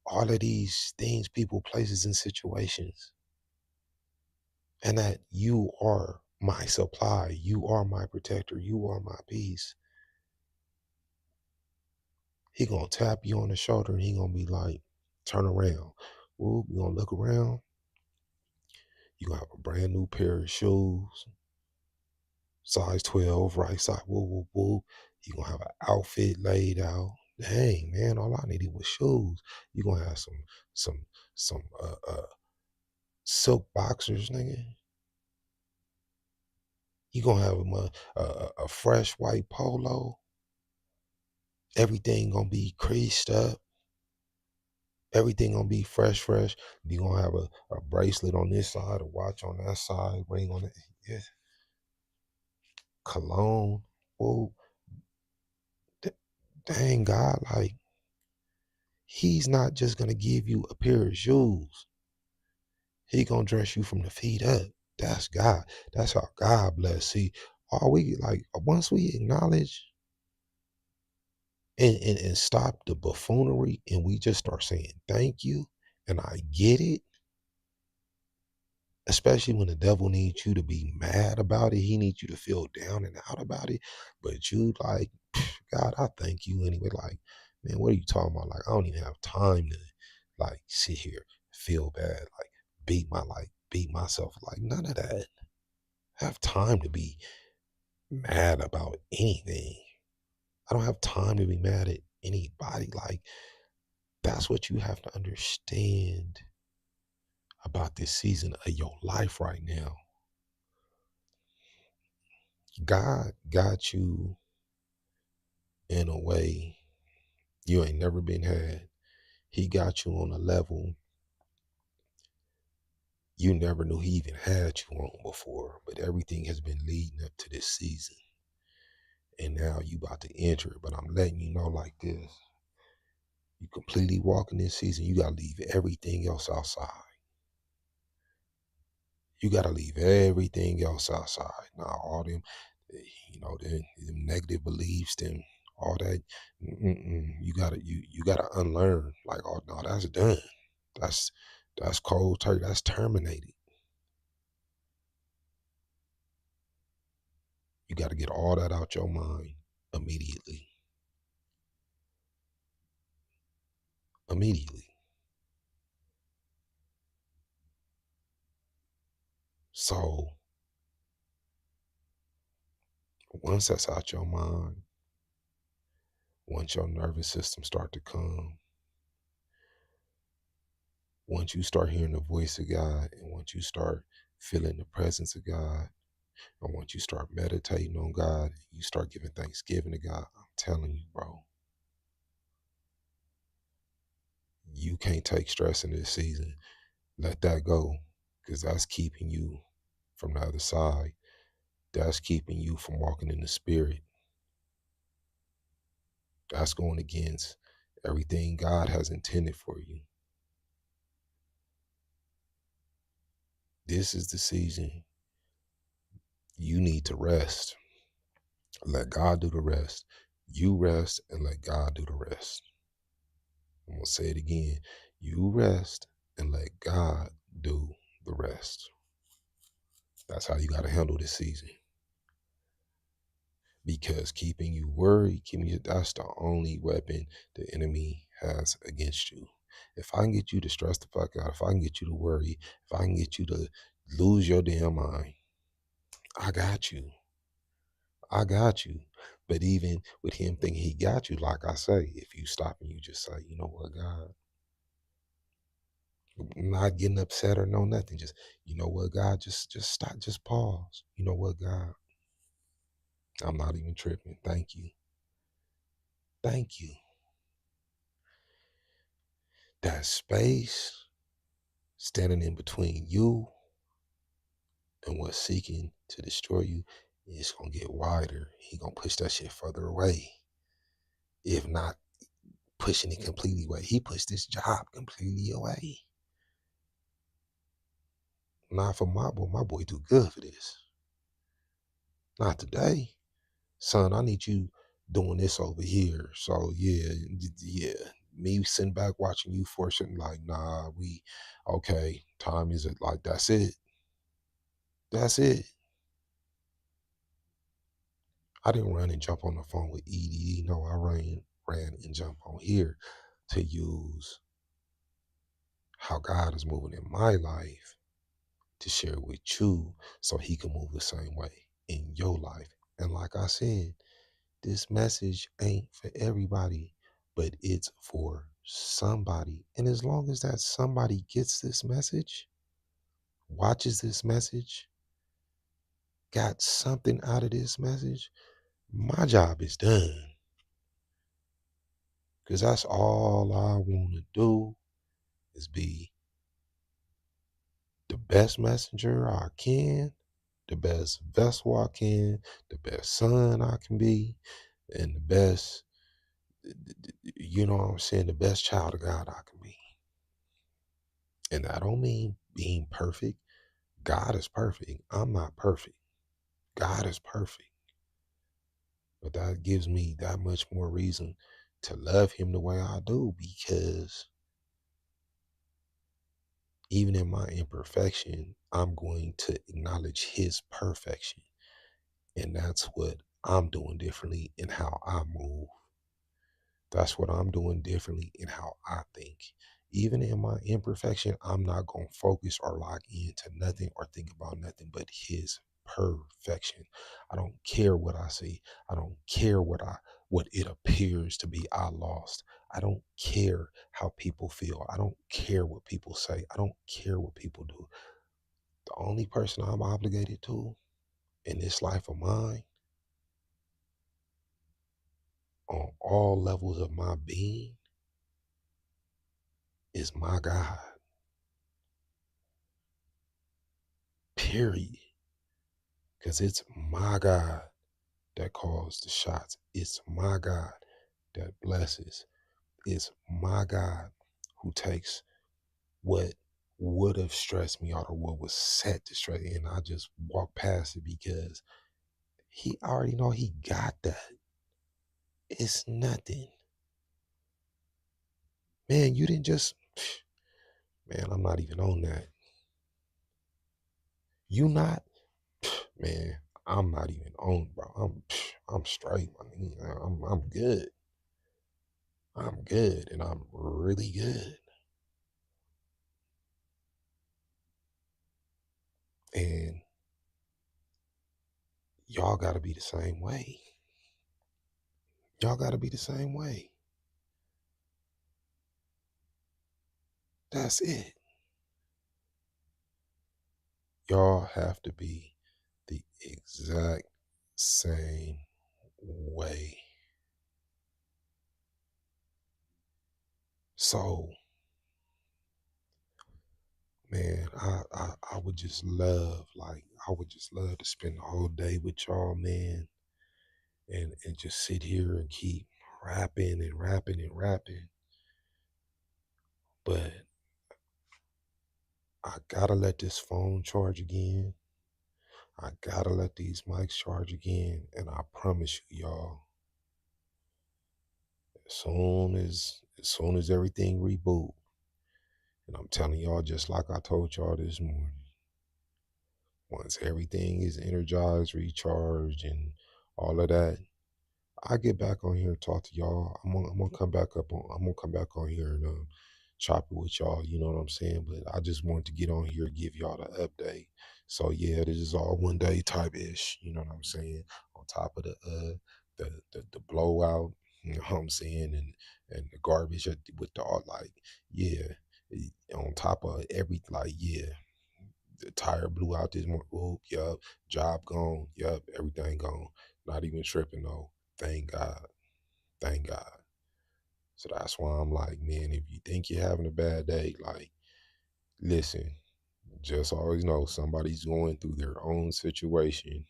all of these things, people, places, and situations, and that you are my supply, you are my protector, you are my peace. He gonna tap you on the shoulder and he gonna be like, turn around. Whoop, you gonna look around, you gonna have a brand new pair of shoes, size 12, right side, whoop, whoop, whoop. You gonna have an outfit laid out. Dang, man, all I needed was shoes. You gonna have some, some silk boxers, nigga. You gonna have a fresh white polo. Everything gonna be creased up. Everything gonna be fresh, fresh. You gonna have a bracelet on this side, a watch on that side, ring on it. Yeah. Cologne. Whoa. Dang, God, like, he's not just gonna give you a pair of shoes. He gonna dress you from the feet up. That's God. That's how God bless. See, all we like, once we acknowledge and stop the buffoonery and we just start saying thank you, and I get it, especially when the devil needs you to be mad about it. He needs you to feel down and out about it. But you like, God, I thank you anyway. Like, man, what are you talking about? Like, I don't even have time to like sit here, feel bad, like beat myself. Like, none of that. I have time to be mad about anything. I don't have time to be mad at anybody. Like, that's what you have to understand about this season of your life right now. God got you in a way you ain't never been had. He got you on a level you never knew he even had you on before. But everything has been leading up to this season. And now you about to enter it. But I'm letting you know like this. You completely walk in this season, you gotta leave everything else outside. You gotta leave everything else outside. Now, all them, them negative beliefs, them all that. You gotta unlearn. Like, oh no, that's done. That's that's cold turkey. That's terminated. You gotta get all that out your mind immediately. Immediately. So once that's out your mind, once your nervous system start to calm, once you start hearing the voice of God, and once you start feeling the presence of God, and once you start meditating on God, you start giving thanksgiving to God, I'm telling you, bro, you can't take stress in this season. Let that go, because that's keeping you from the other side. That's keeping you from walking in the spirit. That's going against everything God has intended for you. This is the season you need to rest. Let God do the rest. You rest and let God do the rest. I'm going to say it again. You rest and let God do the rest. That's how you got to handle this season. Because keeping you worried, that's the only weapon the enemy has against you. If I can get you to stress the fuck out, if I can get you to worry, if I can get you to lose your damn mind, I got you. I got you. But even with him thinking he got you, like I say, if you stop and you just say, you know what, God, not getting upset or no nothing, just, you know what, God, just stop, just pause. You know what, God, I'm not even tripping. Thank you. Thank you. That space standing in between you and what's seeking to destroy you is gonna get wider. He gonna push that shit further away. If not pushing it completely away. He pushed this job completely away. Not for my boy. My boy too good for this. Not today. Son, I need you doing this over here. So yeah. Me sitting back watching you forcing like, nah, okay, time is it like that's it. That's it. I didn't run and jump on the phone with Edie. No, I ran and jumped on here to use how God is moving in my life to share with you so he can move the same way in your life. And like I said, this message ain't for everybody, but it's for somebody. And as long as that somebody gets this message, watches this message, got something out of this message, my job is done. Because that's all I want to do is be the best messenger I can, the best vessel I can, the best son I can be, and the best, you know what I'm saying, the best child of God I can be. And I don't mean being perfect. God is perfect. I'm not perfect. God is perfect. But that gives me that much more reason to love him the way I do, because even in my imperfection, I'm going to acknowledge his perfection. And that's what I'm doing differently in how I move. That's what I'm doing differently in how I think. Even in my imperfection, I'm not going to focus or lock into nothing or think about nothing but his perfection. I don't care what I see. I don't care what it appears to be I lost. I don't care how people feel. I don't care what people say. I don't care what people do. The only person I'm obligated to in this life of mine, on all levels of my being, is my God. Period. Because it's my God that calls the shots. It's my God that blesses. It's my God who takes what would have stressed me out or what was set to stress me, and I just walk past it because he already know he got that. It's nothing. Man, you didn't just man, I'm not even on that. You not? Man, I'm not even on, bro. I'm straight, my nigga. I'm good. I'm good and I'm really good. And y'all gotta be the same way. Y'all gotta be the same way. That's it. Y'all have to be the exact same way. So, man, I would just love, like, I would just love to spend the whole day with y'all, man, and just sit here and keep rapping and rapping and rapping. But I gotta let this phone charge again. I gotta let these mics charge again. And I promise you, y'all, as soon as everything reboot, and I'm telling y'all just like I told y'all this morning, once everything is energized, recharged, and all of that, I get back on here and talk to y'all. I'm gonna come back up on. I'm gonna come back on here and chop it with y'all. You know what I'm saying? But I just wanted to get on here and give y'all the update. So yeah, this is all one day type ish. You know what I'm saying? On top of the blowout. You know what I'm saying? And the garbage with the all like yeah. On top of every like yeah, the tire blew out this morning. Oh, yup. Job gone. Yup. Everything gone. Not even tripping though. Thank God. Thank God. So that's why I'm like, man, if you think you're having a bad day, like, listen, just always know somebody's going through their own situation,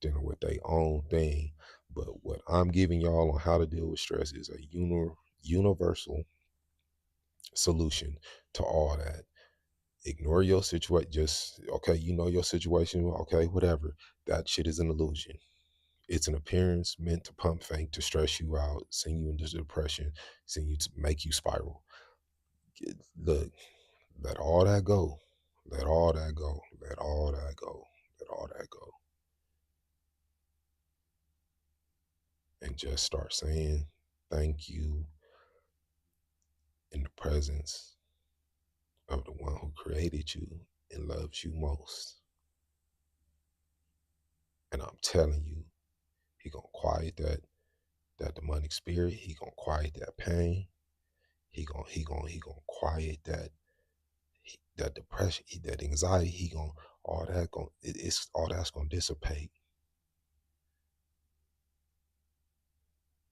dealing with their own thing. But what I'm giving y'all on how to deal with stress is a universal solution to all that. Ignore your situation. Just, okay, you know your situation. Okay, whatever. That shit is an illusion. It's an appearance meant to pump fake, to stress you out, send you into depression, send you to make you spiral. Look, let all that go. Let all that go. Let all that go. Let all that go. And just start saying thank you in the presence of the one who created you and loves you most. And I'm telling you, he gonna quiet that demonic spirit. He gonna quiet that pain. He gonna quiet that depression, that anxiety. He gonna all that gonna it's all that's gonna dissipate.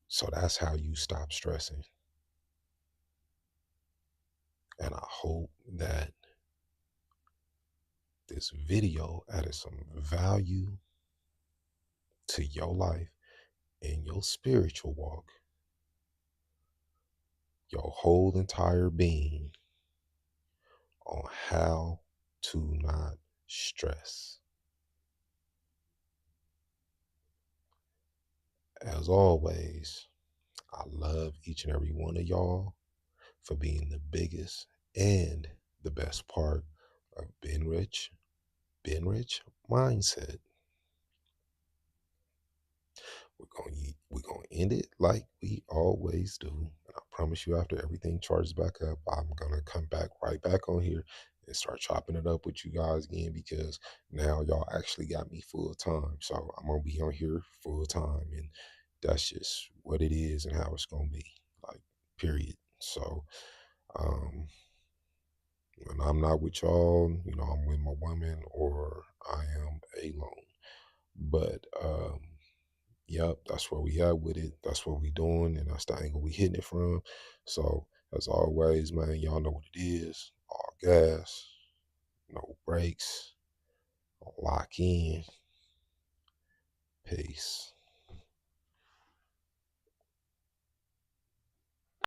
So that's how you stop stressing. And I hope that this video added some value to your life and your spiritual walk, your whole entire being, on how to not stress. As always, I love each and every one of y'all for being the biggest and the best part of Ben Rich mindset. We're gonna end it like we always do. And I promise you, after everything charges back up, I'm gonna come back right back on here and start chopping it up with you guys again, because now y'all actually got me full time. So I'm gonna be on here full time, and that's just what it is and how it's gonna be. Like, period. So um when I'm not with y'all, I'm with my woman or I am alone. But yep, that's where we at with it. That's what we doing, and that's the angle we hitting it from. So as always, man, y'all know what it is. All gas, no brakes. Lock in. Peace.